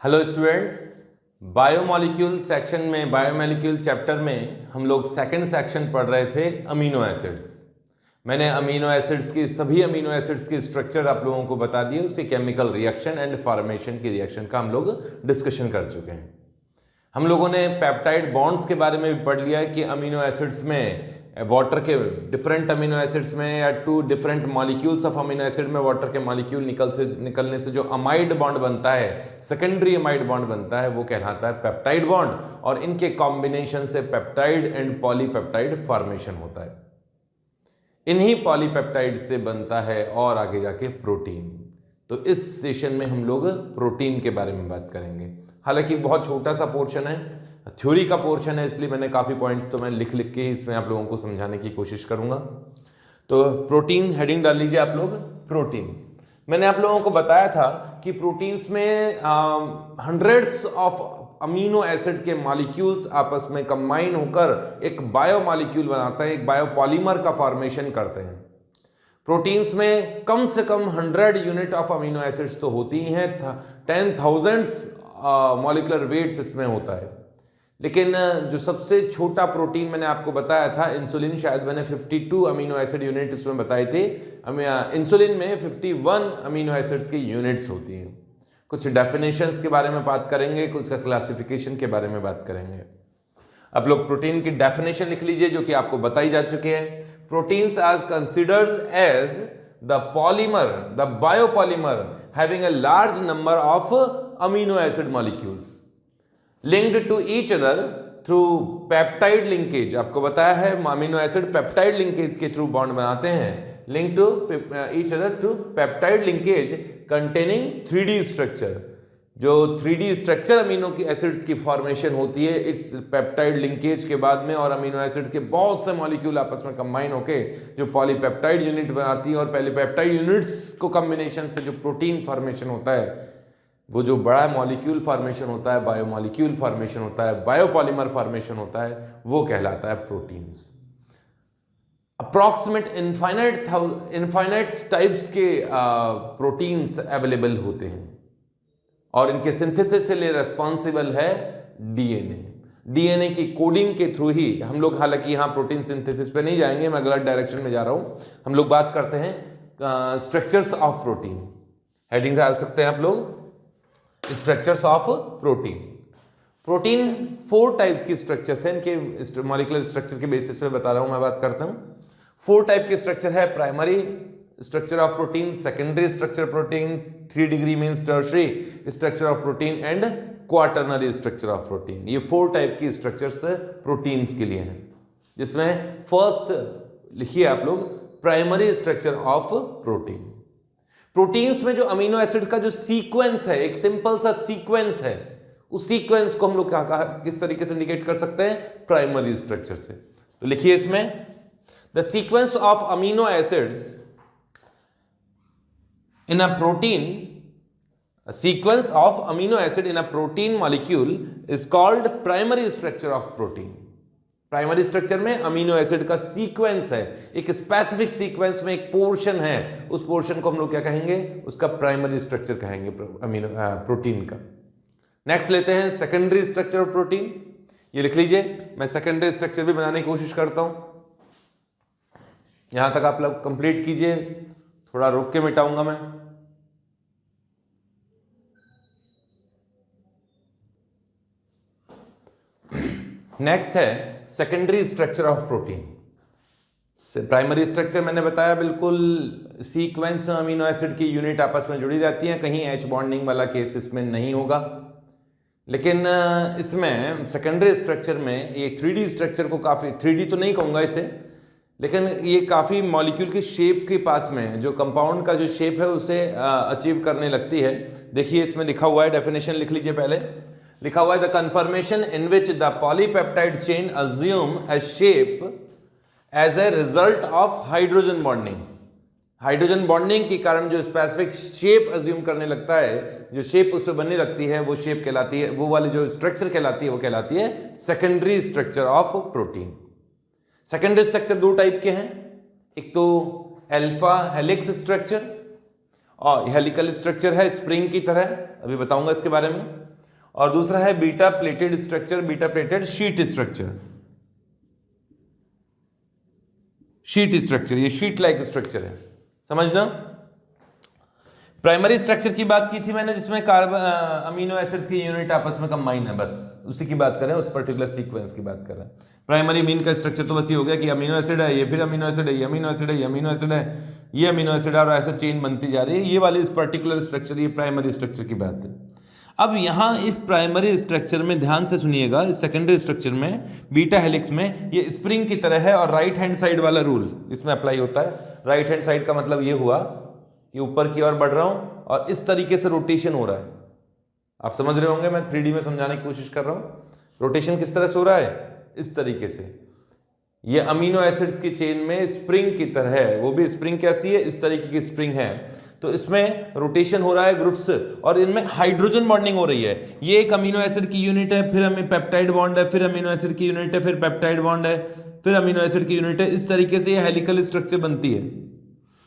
Hello students, biomolecule section में biomolecule chapter में हम लोग सेकंड सेक्शन पढ़ रहे थे अमीनो एसिड्स। मैंने अमीनो एसिड्स की सभी अमीनो एसिड्स की स्ट्रक्चर आप लोगों को बता दिए, उसकी केमिकल रिएक्शन एंड फॉर्मेशन की रिएक्शन का हम लोग डिस्कशन कर चुके हैं। हम लोगों ने पेप्टाइड बॉन्ड्स के बारे में भी पढ़ लिया है कि अमीनो एसिड्स में वाटर के डिफरेंट अमीनो एसिड्स में या two different molecules of amino acid में वाटर के मॉलिक्यूल निकलने से जो अमाइड बॉन्ड बनता है, सेकेंडरी अमाइड बॉन्ड बनता है, वो कहलाता है पेप्टाइड बॉन्ड। और इनके कॉम्बिनेशन से पेप्टाइड एंड पॉलीपेप्टाइड फॉर्मेशन होता है। इन्हीं पॉलीपेप्टाइड से बनता है और आगे जाके प्रोटीन। तो इस सेशन में हम लोग प्रोटीन के बारे में बात करेंगे। हालांकि बहुत छोटा सा पोर्शन है, थ्योरी का पोर्शन है, इसलिए मैंने काफ़ी पॉइंट्स तो मैं लिख के ही इसमें आप लोगों को समझाने की कोशिश करूंगा। तो प्रोटीन हेडिंग डाल लीजिए आप लोग। प्रोटीन मैंने आप लोगों को बताया था कि प्रोटीन्स में हंड्रेड्स ऑफ अमीनो एसिड के मॉलिक्यूल्स आपस में कंबाइन होकर एक बायोमॉलिक्यूल बनाता है, एक बायोपॉलीमर का फॉर्मेशन करते हैं। प्रोटीन्स में कम से कम 100 यूनिट ऑफ अमीनो एसिड्स तो होती ही हैं, 10,000 मॉलिक्यूलर वेट्स इसमें होता है। लेकिन जो सबसे छोटा प्रोटीन मैंने आपको बताया था इंसुलिन, शायद मैंने 52 अमीनो एसिड यूनिट इसमें बताए थे। इंसुलिन में 51 अमीनो एसिड्स की यूनिट्स होती हैं। कुछ डेफिनेशंस के बारे में बात करेंगे, कुछ का क्लासिफिकेशन के बारे में बात करेंगे। आप लोग प्रोटीन की डेफिनेशन लिख लीजिए जो कि आपको बताई जा चुकी है। Proteins are considered as the polymer, the biopolymer having a large number of amino acid molecules linked to each other through peptide linkage। आपको बताया है अमीनो एसिड पेप्टाइड लिंकेज के थ्रू बॉन्ड बनाते हैं। Link to each other through peptide linkage containing 3D structure. जो 3D structure amino की acids की formation होती है इस पेप्टाइड लिंकेज के बाद में, और अमीनो एसिड के बहुत से मॉलिक्यूल आपस में कंबाइन होके जो पॉलीपेप्टाइड यूनिट बनाती है, और पॉलीपेप्टाइड यूनिट्स को कॉम्बिनेशन से जो प्रोटीन फॉर्मेशन होता है, वो जो बड़ा मॉलिक्यूल फॉर्मेशन होता है, बायोमॉलिक्यूल फॉर्मेशन होता है, बायोपॉलीमर फॉर्मेशन होता है, वो कहलाता है प्रोटीन्स। अप्रॉक्सीमेट इनफाइनाइट टाइप्स के प्रोटीन्स अवेलेबल होते हैं और इनके सिंथेसिस के लिए रेस्पॉन्सिबल है डीएनए। डीएनए की कोडिंग के थ्रू ही हम लोग, हालांकि यहाँ प्रोटीन सिंथेसिस पे नहीं जाएंगे, मैं गलत डायरेक्शन में जा रहा हूँ। हम लोग बात करते हैं स्ट्रक्चर्स ऑफ प्रोटीन। हेडिंग डाल सकते हैं आप लोग, structures of protein. Protein 4 types की स्ट्रक्चर्स हैं, इनके मॉलिक्यूलर स्ट्रक्चर के बेसिस पे बता रहा हूं, मैं बात करता हूं। 4 टाइप की स्ट्रक्चर है। Primary structure of protein, secondary structure protein, 3 degree means tertiary structure of protein and quaternary structure of protein. ये 4 टाइप की स्ट्रक्चर्स प्रोटीन्स के लिए हैं, जिसमें फर्स्ट लिखिए आप लोग primary structure of protein. Proteins में जो अमीनो एसिड का जो सीक्वेंस है, एक सिंपल सा सीक्वेंस है, उस सीक्वेंस को हम लोग किस तरीके से इंडिकेट कर सकते हैं? प्राइमरी स्ट्रक्चर से। तो लिखिए इसमें, the sequence of amino acids in a protein, sequence of amino acid in a protein molecule is called primary structure of protein. Primary structure में अमीनो एसिड का सीक्वेंस है, एक स्पेसिफिक सीक्वेंस में एक पोर्शन है, उस पोर्शन को हम लोग क्या कहेंगे? उसका प्राइमरी स्ट्रक्चर कहेंगे अमीनो प्रोटीन का। नेक्स्ट लेते हैं सेकेंडरी स्ट्रक्चर ऑफ प्रोटीन। ये लिख लीजिए, मैं सेकेंडरी स्ट्रक्चर भी बनाने की कोशिश करता हूं। यहां तक आप लोग कंप्लीट कीजिए, थोड़ा रोक के मिटाऊंगा मैं। नेक्स्ट है secondary structure of protein. Primary structure मैंने बताया, बिल्कुल सीक्वेंस अमीनो एसिड की यूनिट आपस में जुड़ी रहती हैं, कहीं एच बॉन्डिंग वाला केस इसमें नहीं होगा। लेकिन इसमें सेकेंडरी स्ट्रक्चर में ये 3D स्ट्रक्चर को काफ़ी, 3D तो नहीं कहूँगा इसे, लेकिन ये काफ़ी मॉलिक्यूल की शेप के पास में, जो कंपाउंड का जो शेप है उसे अचीव करने लगती है। देखिए इसमें लिखा हुआ है, डेफिनेशन लिख लीजिए पहले। लिखा हुआ है, the conformation in which the polypeptide chain assume a shape as a result of hydrogen bonding. Hydrogen bonding के कारण जो स्पेसिफिक शेप अज्यूम करने लगता है, जो शेप उसमें बनने लगती है, वो शेप कहलाती है, वो वाली जो स्ट्रक्चर कहलाती है, वो कहलाती है secondary structure of protein. Secondary structure 2 type के हैं, एक तो अल्फा हेलिक्स स्ट्रक्चर और हेलिकल स्ट्रक्चर है स्प्रिंग की तरह, अभी बताऊंगा इसके बारे में। और दूसरा है beta pleated structure, beta pleated sheet structure. Sheet structure, ये शीट लाइक स्ट्रक्चर है, समझना। प्राइमरी स्ट्रक्चर की बात की थी मैंने, जिसमें कार्बन अमीनो एसिड्स की यूनिट आपस में कंबाइन है, बस उसी की बात कर रहे हैं, उस पर्टिकुलर सीक्वेंस की बात कर रहे हैं। प्राइमरी मीन का स्ट्रक्चर तो बस ये हो गया कि अमीनो एसिड है, ये फिर अमीनो एसिड है, ये अमीनो एसिड है, ये अमीनो एसिड है, ये अमीनो एसिड है, और ऐसा चेन बनती जा रही है। ये वाली इस पर्टिकुलर स्ट्रक्चर, ये प्राइमरी स्ट्रक्चर की बात है। अब यहाँ इस प्राइमरी स्ट्रक्चर में ध्यान से सुनिएगा, इस सेकेंडरी स्ट्रक्चर में बीटा हेलिक्स में ये स्प्रिंग की तरह है, और राइट हैंड साइड वाला रूल इसमें अप्लाई होता है। राइट हैंड साइड का मतलब ये हुआ कि ऊपर की ओर बढ़ रहा हूं और इस तरीके से रोटेशन हो रहा है। आप समझ रहे होंगे, मैं 3D में समझाने की कोशिश कर रहा हूं। रोटेशन किस तरह से हो रहा है, इस तरीके से। ये अमीनो एसिड्स की चेन में स्प्रिंग की तरह है, वो भी स्प्रिंग कैसी है, इस तरीके की स्प्रिंग है। तो इसमें रोटेशन हो रहा है ग्रुप्स, और इनमें हाइड्रोजन बॉन्डिंग हो रही है। ये एक अमीनो एसिड की यूनिट है, फिर हमें पेप्टाइड बॉन्ड है, फिर अमीनो एसिड की यूनिट है, फिर पेप्टाइड बॉन्ड है, फिर अमीनो एसिड की यूनिट है। इस तरीके से ये हेलिकल स्ट्रक्चर बनती है।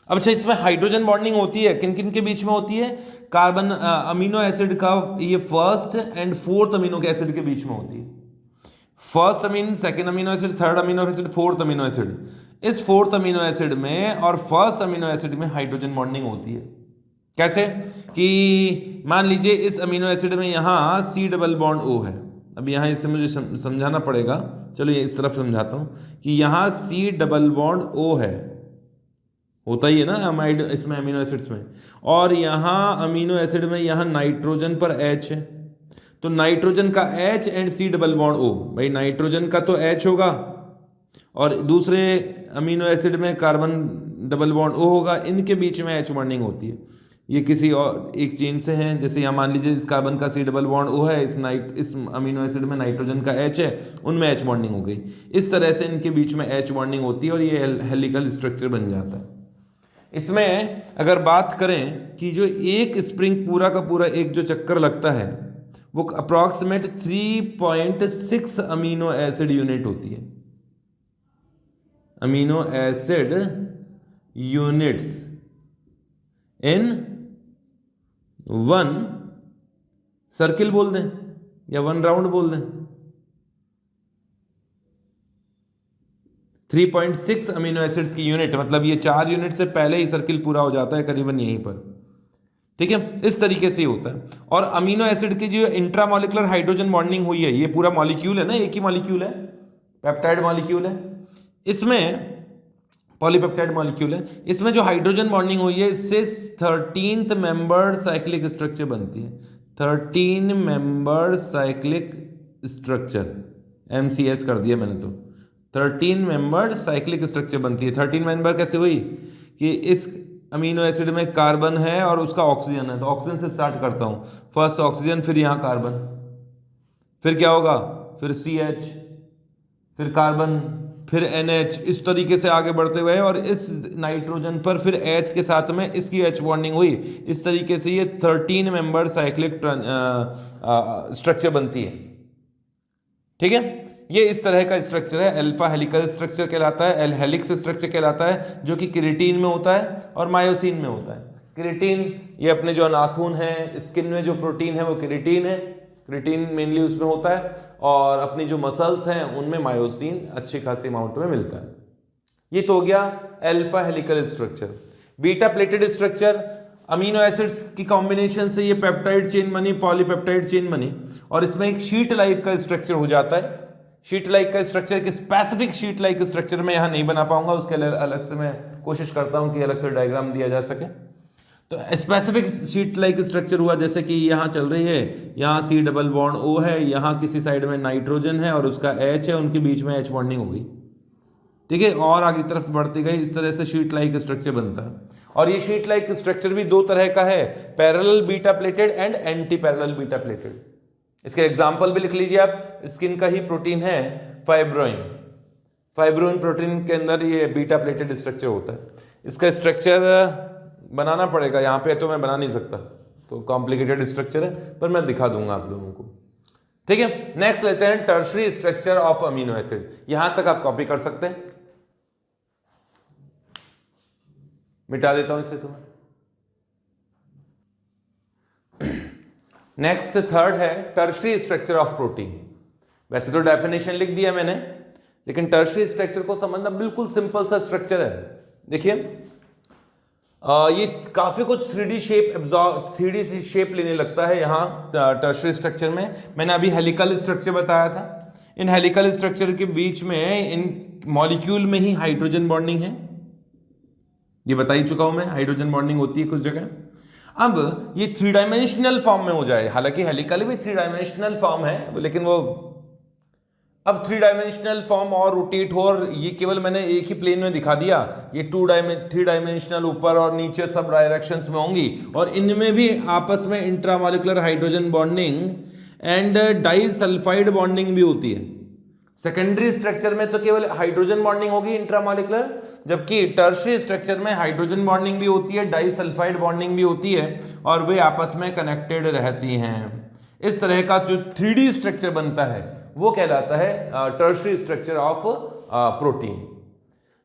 अब अच्छा, इसमें हाइड्रोजन बॉन्डिंग होती है, किन किन के बीच में होती है? कार्बन अमीनो एसिड का ये first and fourth amino acid के बीच में होती है। First amine, second amino acid, third amino acid, fourth amino acid. इस फोर्थ अमीनो एसिड में और फर्स्ट अमीनो एसिड में हाइड्रोजन बॉन्डिंग होती है। कैसे? कि मान लीजिए इस अमीनो एसिड में यहाँ C डबल बॉन्ड O है। अब यहाँ इससे मुझे समझाना पड़ेगा, चलो ये इस तरफ समझाता हूँ कि यहाँ C डबल बॉन्ड O है, होता ही है ना अमाइड इसमें अमीनो एसिड्स में। और यहाँ अमीनो एसिड में यहाँ नाइट्रोजन पर H है, तो नाइट्रोजन का H and C double bond O। भाई नाइट्रोजन का तो H होगा और दूसरे अमीनो एसिड में कार्बन डबल बॉन्ड O होगा, इनके बीच में H बॉन्डिंग होती है। ये किसी और एक चेन से हैं, जैसे यहाँ मान लीजिए इस कार्बन का C डबल बॉन्ड O है, इस अमीनो एसिड में नाइट्रोजन का H है, उनमें H बॉन्डिंग हो गई। इस तरह से इनके बीच में H बॉन्डिंग होती है और ये हेलिकल स्ट्रक्चर बन जाता है। इसमें अगर बात करें कि जो एक स्प्रिंग पूरा का पूरा एक जो चक्कर लगता है वो अप्रॉक्सीमेट 3.6 अमीनो एसिड यूनिट होती है। Amino acid units in one circle बोल दें या वन राउंड बोल दें। 3.6 अमीनो एसिड्स की यूनिट, मतलब ये 4 यूनिट से पहले ही सर्किल पूरा हो जाता है करीबन यहीं पर। ठीक है, इस तरीके से ही होता है। और अमीनो एसिड की जो इंट्रामॉलिक्यूलर हाइड्रोजन बॉन्डिंग हुई है, ये पूरा मॉलिक्यूल है ना, एक ही मॉलिक्यूल है, पेप्टाइड मॉलिक्यूल है, इसमें पॉलीपेप्टाइड मॉलिक्यूल है। इसमें जो हाइड्रोजन बॉन्डिंग हुई है, इससे 13th मेंबर साइक्लिक स्ट्रक्चर बनती है। 13 मेंबर साइक्लिक स्ट्रक्चर, MCS कर दिया मैंने, तो 13 मेंबर्ड साइक्लिक स्ट्रक्चर बनती है। 13 मेंबर कैसे हुई कि इस अमीनो एसिड में कार्बन है और उसका ऑक्सीजन है, तो ऑक्सीजन से स्टार्ट करता हूँ, फर्स्ट ऑक्सीजन, फिर यहाँ कार्बन, फिर क्या होगा, फिर CH, फिर कार्बन, फिर NH, इस तरीके से आगे बढ़ते हुए, और इस नाइट्रोजन पर फिर H के साथ में इसकी H बॉन्डिंग हुई। इस तरीके से ये 13 मेंबर साइक्लिक स्ट्रक्चर बनती है। ठीक है, ये इस तरह का स्ट्रक्चर है। अल्फा हेलिकल स्ट्रक्चर कहलाता है, हेलिक्स स्ट्रक्चर कहलाता है, जो कि केराटिन में होता है और मायोसिन में होता है। केराटिन ये अपने जो नाखून है, स्किन में जो प्रोटीन है वो केराटिन है, केराटिन मेनली उसमें होता है, और अपनी जो मसल्स हैं उनमें मायोसिन अच्छी खासी अमाउंट में मिलता है। ये तो हो गया alpha helical structure. Beta pleated structure, amino acids की कॉम्बिनेशन से ये पेप्टाइड चेन बनी, पॉलीपेप्टाइड चेन बनी, और इसमें एक शीट लाइक का स्ट्रक्चर हो जाता है। शीट लाइक का स्ट्रक्चर, की स्पेसिफिक शीट लाइक स्ट्रक्चर में यहाँ नहीं बना पाऊंगा, उसके अलग से मैं कोशिश करता हूँ कि अलग से डायग्राम दिया जा सके। तो स्पेसिफिक शीट लाइक स्ट्रक्चर हुआ जैसे कि यहाँ चल रही है, यहाँ C डबल बॉन्ड O है, यहाँ किसी साइड में नाइट्रोजन है और उसका H है, उनके बीच में H बॉन्डिंग हो गई। ठीक है, और आगे तरफ बढ़ती गई, इस तरह से शीट लाइक स्ट्रक्चर बनता है। और ये शीट लाइक स्ट्रक्चर भी दो तरह का है, parallel beta pleated and anti parallel beta pleated. इसके एग्जाम्पल भी लिख लीजिए आप। स्किन का ही प्रोटीन है फाइब्रोइन, फाइब्रोइन प्रोटीन के अंदर ये बीटा प्लेटेड स्ट्रक्चर होता है। इसका स्ट्रक्चर बनाना पड़ेगा, यहाँ पे तो मैं बना नहीं सकता, तो कॉम्प्लिकेटेड स्ट्रक्चर है, पर मैं दिखा दूंगा आप लोगों को। ठीक है, नेक्स्ट लेते हैं tertiary structure of amino acid. यहां तक आप कॉपी कर सकते हैं, मिटा देता हूं इसे तुम्हें। नेक्स्ट थर्ड है टर्शरी स्ट्रक्चर ऑफ प्रोटीन। वैसे तो डेफिनेशन लिख दिया मैंने, लेकिन टर्शरी स्ट्रक्चर को समझना बिल्कुल सिंपल सा स्ट्रक्चर है। देखिए ये काफी कुछ 3D शेप लेने लगता है यहाँ टर्शरी स्ट्रक्चर में। मैंने अभी हेलिकल स्ट्रक्चर बताया था। इन हेलिकल स्ट्रक्चर के बीच में इन मॉलिक्यूल में ही हाइड्रोजन बॉन्डिंग है, ये बता ही चुका हूं मैं, हाइड्रोजन बॉन्डिंग होती है कुछ जगह। अब ये 3 डायमेंशनल फॉर्म में हो जाए, हालांकि हेलिकल भी 3 डायमेंशनल फॉर्म है, लेकिन वो अब 3 डायमेंशनल फॉर्म और रोटेट हो, और ये केवल मैंने एक ही प्लेन में दिखा दिया। ये 3 डायमेंशनल ऊपर और नीचे सब डायरेक्शंस में होंगी, और इनमें भी आपस में intramolecular hydrogen bonding and disulphide bonding भी होती है। सेकेंडरी स्ट्रक्चर में तो केवल हाइड्रोजन बॉन्डिंग होगी इंट्रामॉलिक्यूलर, जबकि टर्शरी स्ट्रक्चर में हाइड्रोजन बॉन्डिंग भी होती है, डाइसल्फाइड बॉन्डिंग भी होती है, और वे आपस में कनेक्टेड रहती हैं। इस तरह का जो 3D स्ट्रक्चर बनता है वो कहलाता है टर्शरी स्ट्रक्चर ऑफ प्रोटीन।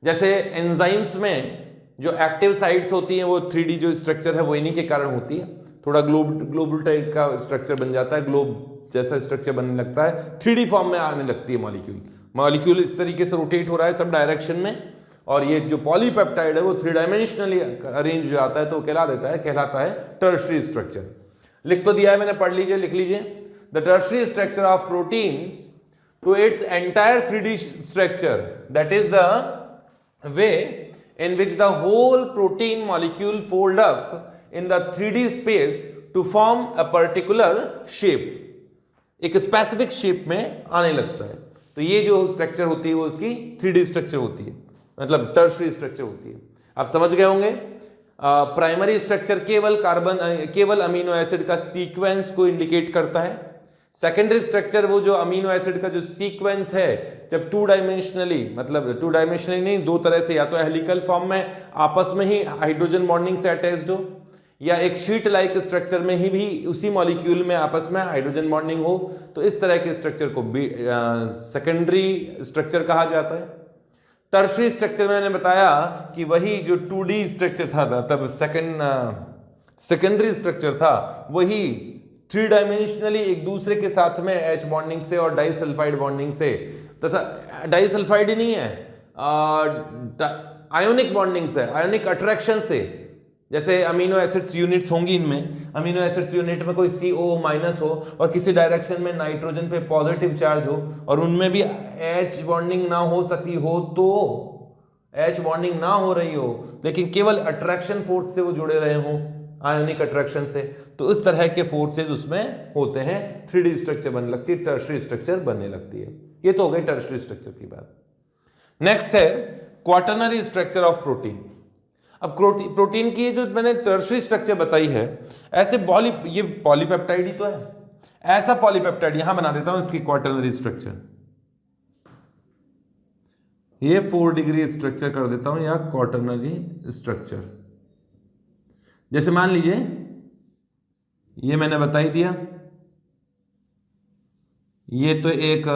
जैसे एंजाइम्स में जो एक्टिव साइट्स होती हैं वो 3D जो स्ट्रक्चर है वो इन्हीं के कारण होती है। थोड़ा ग्लोबल टाइप का स्ट्रक्चर बन जाता है, ग्लोब जैसा स्ट्रक्चर बनने लगता है, 3D फॉर्म में आने लगती है मॉलिक्यूल इस तरीके से रोटेट हो रहा है सब डायरेक्शन में, और ये जो पॉलीपेप्टाइड है वो 3 डायमेंशनली अरेंज हो जाता है, तो कहलाता है टर्शरी स्ट्रक्चर। लिख तो दिया है मैंने, पढ़ लीजिए, लिख लीजिए। The tertiary structure of proteins to its entire 3D structure, that is the way in which the whole protein molecule fold up in the 3D space to form a particular shape, एक specific shape में आने लगता है। तो ये जो structure होती है वो उसकी 3D स्ट्रक्चर होती है, मतलब टर्शरी स्ट्रक्चर होती है। आप समझ गए होंगे। प्राइमरी स्ट्रक्चर केवल अमीनो एसिड का सीक्वेंस को इंडिकेट करता है। सेकेंडरी स्ट्रक्चर वो जो अमीनो एसिड का जो सीक्वेंस है, जब 2 डायमेंशनली, मतलब 2 डायमेंशनली नहीं, 2 तरह से, या तो हेलिकल फॉर्म में आपस में ही हाइड्रोजन बॉन्डिंग से अटैच्ड हो, या एक शीट लाइक स्ट्रक्चर में ही भी उसी मॉलिक्यूल में आपस में हाइड्रोजन बॉन्डिंग हो, तो इस तरह के स्ट्रक्चर को सेकेंडरी स्ट्रक्चर कहा जाता है। टर्शरी स्ट्रक्चर में मैंने बताया कि वही जो 2D स्ट्रक्चर था तब सेकेंडरी स्ट्रक्चर था वही 3 डायमेंशनली एक दूसरे के साथ में H बॉन्डिंग से और डाइसल्फाइड बॉन्डिंग से, तथा डाइसल्फाइड ही नहीं है, आयोनिक बॉन्डिंग से, आयोनिक अट्रैक्शन से। जैसे अमीनो एसिड्स यूनिट्स होंगी, इनमें अमीनो एसिड्स यूनिट में कोई CO माइनस हो और किसी डायरेक्शन में नाइट्रोजन पे पॉजिटिव चार्ज हो, और उनमें भी H बॉन्डिंग ना हो सकी हो, तो H बॉन्डिंग ना हो रही हो लेकिन केवल अट्रैक्शन फोर्स से वो जुड़े रहे हों, आयोनिक अट्रैक्शन से, तो इस तरह के फोर्सेस उसमें होते हैं, 3D स्ट्रक्चर बनने लगती है, टर्शरी स्ट्रक्चर बनने लगती है। ये तो हो गई टर्शरी स्ट्रक्चर की बात। नेक्स्ट है क्वाटरनरी स्ट्रक्चर ऑफ प्रोटीन। अब प्रोटीन की जो मैंने टर्शरी स्ट्रक्चर बताई है, ऐसे ये पॉलीपेप्टाइड ही तो है, ऐसा पॉलीपेप्टाइड यहां बना देता हूं इसकी क्वाटरनरी स्ट्रक्चर, ये 4 डिग्री स्ट्रक्चर कर देता हूं, या क्वाटरनरी स्ट्रक्चर। जैसे मान लीजिए ये मैंने बता ही दिया, ये तो एक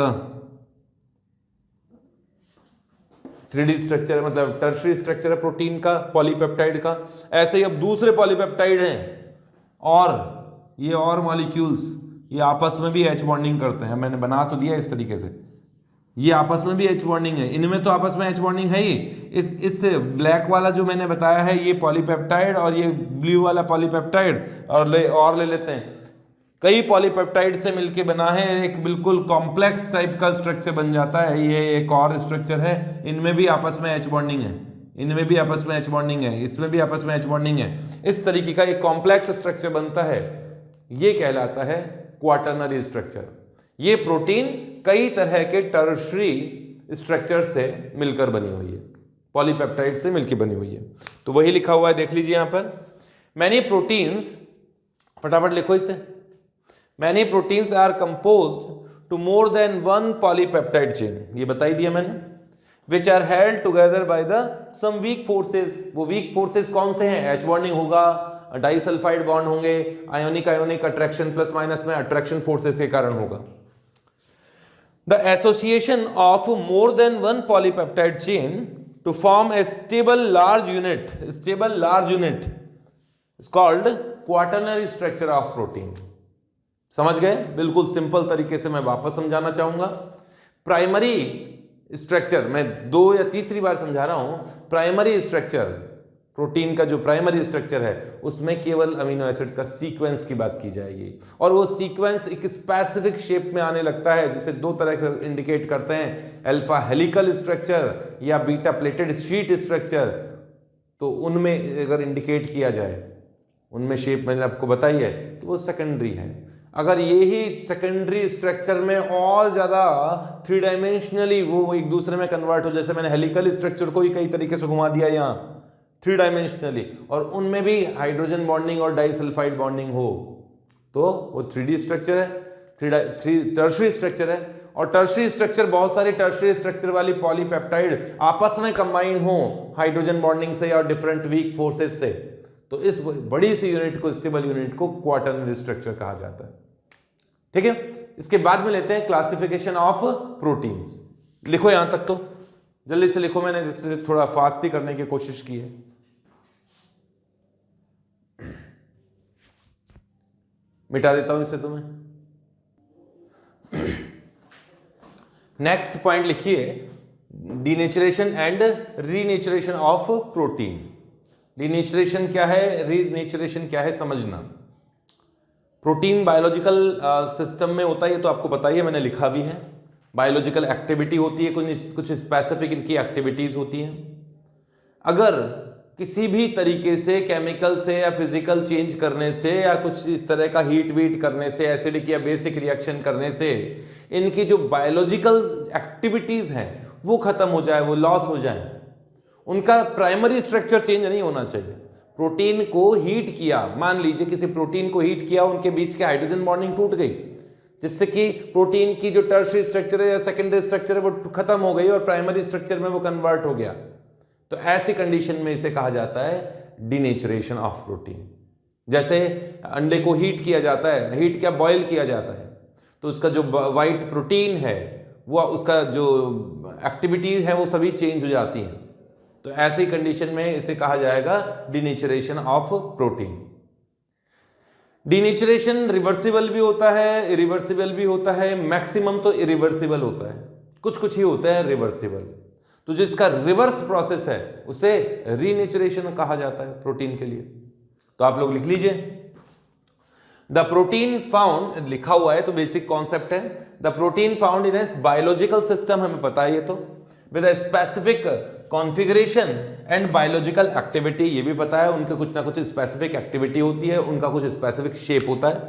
3D स्ट्रक्चर है, मतलब टर्शरी स्ट्रक्चर है प्रोटीन का, पॉलीपेप्टाइड का। ऐसे ही अब दूसरे पॉलीपेप्टाइड हैं, और ये और मॉलिक्यूल्स, ये आपस में भी H बॉन्डिंग करते हैं। मैंने बना तो दिया इस तरीके से, ये आपस में भी H बॉन्डिंग है, इनमें तो आपस में H बॉन्डिंग है ही। इस ब्लैक वाला जो मैंने बताया है ये पॉलीपेप्टाइड, और ये ब्लू वाला पॉलीपेप्टाइड, और ले लेते हैं, कई पॉलीपेप्टाइड से मिलके बना है, एक बिल्कुल कॉम्प्लेक्स टाइप का स्ट्रक्चर बन जाता है। ये एक और स्ट्रक्चर है, इनमें भी आपस में H बॉन्डिंग है, इनमें भी आपस में H बॉन्डिंग है, इसमें भी आपस में H बॉन्डिंग है। इस तरीके का एक कॉम्प्लेक्स स्ट्रक्चर बनता है, ये कहलाता है क्वाटरनरी स्ट्रक्चर। ये प्रोटीन कई तरह के टर्शरी स्ट्रक्चर से मिलकर बनी हुई है, पॉलीपेप्टाइड से मिलकर बनी हुई है। तो वही लिखा हुआ है, देख लीजिए यहां पर, मैनी प्रोटीन्स, फटाफट लिखो इसे, many proteins are composed to more than 1 polypeptide chain, ये बता ही दिया मैंने, which are held together by the some weak forces. वो वीक फोर्सेस कौन से हैं? H बॉन्डिंग होगा, डाइसल्फाइड बॉन्ड होंगे, आयोनिक अट्रैक्शन प्लस माइनस में अट्रैक्शन फोर्सेस के कारण होगा। The association of more than 1 polypeptide chain to form a stable large unit is called quaternary structure of protein. समझ गए? बिल्कुल सिंपल तरीके से मैं वापस समझाना चाहूंगा। प्राइमरी स्ट्रक्चर, मैं 2 या तीसरी बार समझा रहा हूं, प्राइमरी स्ट्रक्चर, प्रोटीन का जो प्राइमरी स्ट्रक्चर है उसमें केवल अमीनो एसिड्स का सीक्वेंस की बात की जाएगी, और वो सीक्वेंस एक स्पेसिफिक शेप में आने लगता है जिसे 2 तरह से इंडिकेट करते हैं, अल्फा हेलिकल स्ट्रक्चर या बीटा प्लेटेड शीट स्ट्रक्चर। तो उनमें अगर इंडिकेट किया जाए, उनमें शेप मैंने आपको बताई है, तो वो सेकेंडरी है। अगर यही सेकेंडरी स्ट्रक्चर में और ज़्यादा 3 डायमेंशनली वो एक दूसरे में कन्वर्ट हो, जैसे मैंने हेलिकल स्ट्रक्चर को ही कई तरीके से घुमा दिया यहाँ 3 डायमेंशनली, और उनमें भी हाइड्रोजन बॉन्डिंग और डाइसल्फाइड बॉन्डिंग हो, तो वो 3D स्ट्रक्चर है, टर्शरी स्ट्रक्चर है। और टर्शरी स्ट्रक्चर, बहुत सारी टर्शरी स्ट्रक्चर वाली पॉलीपेप्टाइड आपस में कंबाइन हो हाइड्रोजन बॉन्डिंग से और डिफरेंट वीक फोर्सेस से, तो इस बड़ी सी यूनिट को, स्टेबल यूनिट को क्वाटरनरी स्ट्रक्चर कहा जाता है। ठीक है, इसके बाद में लेते हैं क्लासिफिकेशन ऑफ प्रोटीन्स। लिखो यहां तक, तो जल्दी से लिखो, मैंने थोड़ा फास्ट ही करने की कोशिश की है। मिटा देता हूं इसे तुम्हें। नेक्स्ट पॉइंट लिखिए, denaturation and renaturation of protein. Denaturation क्या है, रीनेचरेशन क्या है, समझना। प्रोटीन बायोलॉजिकल सिस्टम में होता है, ये तो आपको पता ही है, मैंने लिखा भी है। बायोलॉजिकल एक्टिविटी होती है, कुछ स्पेसिफिक इनकी एक्टिविटीज होती हैं। अगर किसी भी तरीके से केमिकल से या फिजिकल चेंज करने से या कुछ इस तरह का हीट वीट करने से, एसिडिक या बेसिक रिएक्शन करने से इनकी जो बायोलॉजिकल एक्टिविटीज हैं वो खत्म हो जाए, वो लॉस हो जाए, उनका प्राइमरी स्ट्रक्चर चेंज नहीं होना चाहिए। प्रोटीन को हीट किया, मान लीजिए किसी प्रोटीन को हीट किया, उनके बीच के हाइड्रोजन बॉन्डिंग टूट गई, जिससे कि प्रोटीन की जो टर्शरी स्ट्रक्चर है या सेकेंडरी स्ट्रक्चर है वो खत्म हो गई और प्राइमरी स्ट्रक्चर में वो कन्वर्ट हो गया। तो ऐसी कंडीशन में इसे कहा जाता है डीनेचरेशन ऑफ प्रोटीन। जैसे अंडे को हीट किया जाता है, हीट क्या, बॉयल किया जाता है, तो उसका जो वाइट प्रोटीन है वो, उसका जो एक्टिविटीज है वो सभी चेंज हो जाती हैं। तो ऐसी कंडीशन में इसे कहा जाएगा denaturation of protein. Denaturation reversible भी होता है, इरिवर्सिबल भी होता है, मैक्सिमम तो इरिवर्सिबल होता है, कुछ कुछ ही होता है रिवर्सिबल। तो जिसका रिवर्स प्रोसेस है उसे रीनेचरेशन कहा जाता है प्रोटीन के लिए। तो आप लोग लिख लीजिए, द प्रोटीन फाउंड, लिखा हुआ है तो बेसिक कॉन्सेप्ट है, the protein found in a biological system, हमें पता है ये तो, with a specific configuration and biological activity, ये भी पता है, उनके कुछ ना कुछ स्पेसिफिक एक्टिविटी होती है, उनका कुछ स्पेसिफिक शेप होता है,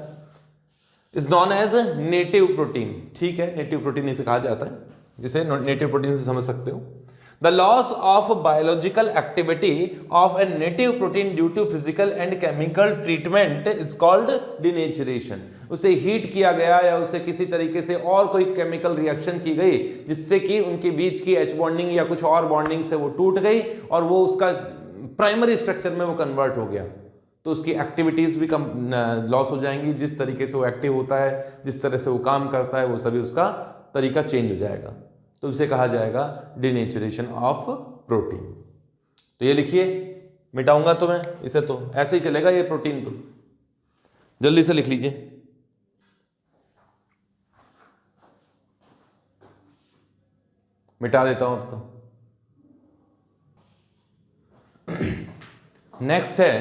is known as native protein. ठीक है, नेटिव प्रोटीन इसे कहा जाता है, जिसे नेटिव प्रोटीन से समझ सकते हो। The loss of biological activity of a native protein due to physical and chemical treatment is called denaturation. उसे हीट किया गया या उसे किसी तरीके से और कोई केमिकल रिएक्शन की गई जिससे कि उनके बीच की एच बॉन्डिंग या कुछ और बॉन्डिंग से वो टूट गई और वो उसका प्राइमरी स्ट्रक्चर में वो कन्वर्ट हो गया, तो उसकी एक्टिविटीज भी कम लॉस हो जाएंगी। जिस तरीके से वो एक्टिव होता है, जिस तरह से वो काम करता है, वो सभी उसका तरीका चेंज हो जाएगा, तो उसे कहा जाएगा डीनेचरेशन ऑफ प्रोटीन। तो ये लिखिए, मिटाऊंगा तो मैं इसे, तो ऐसे ही चलेगा ये प्रोटीन, तो जल्दी से लिख लीजिए। मिटा देता हूं अब तो। नेक्स्ट है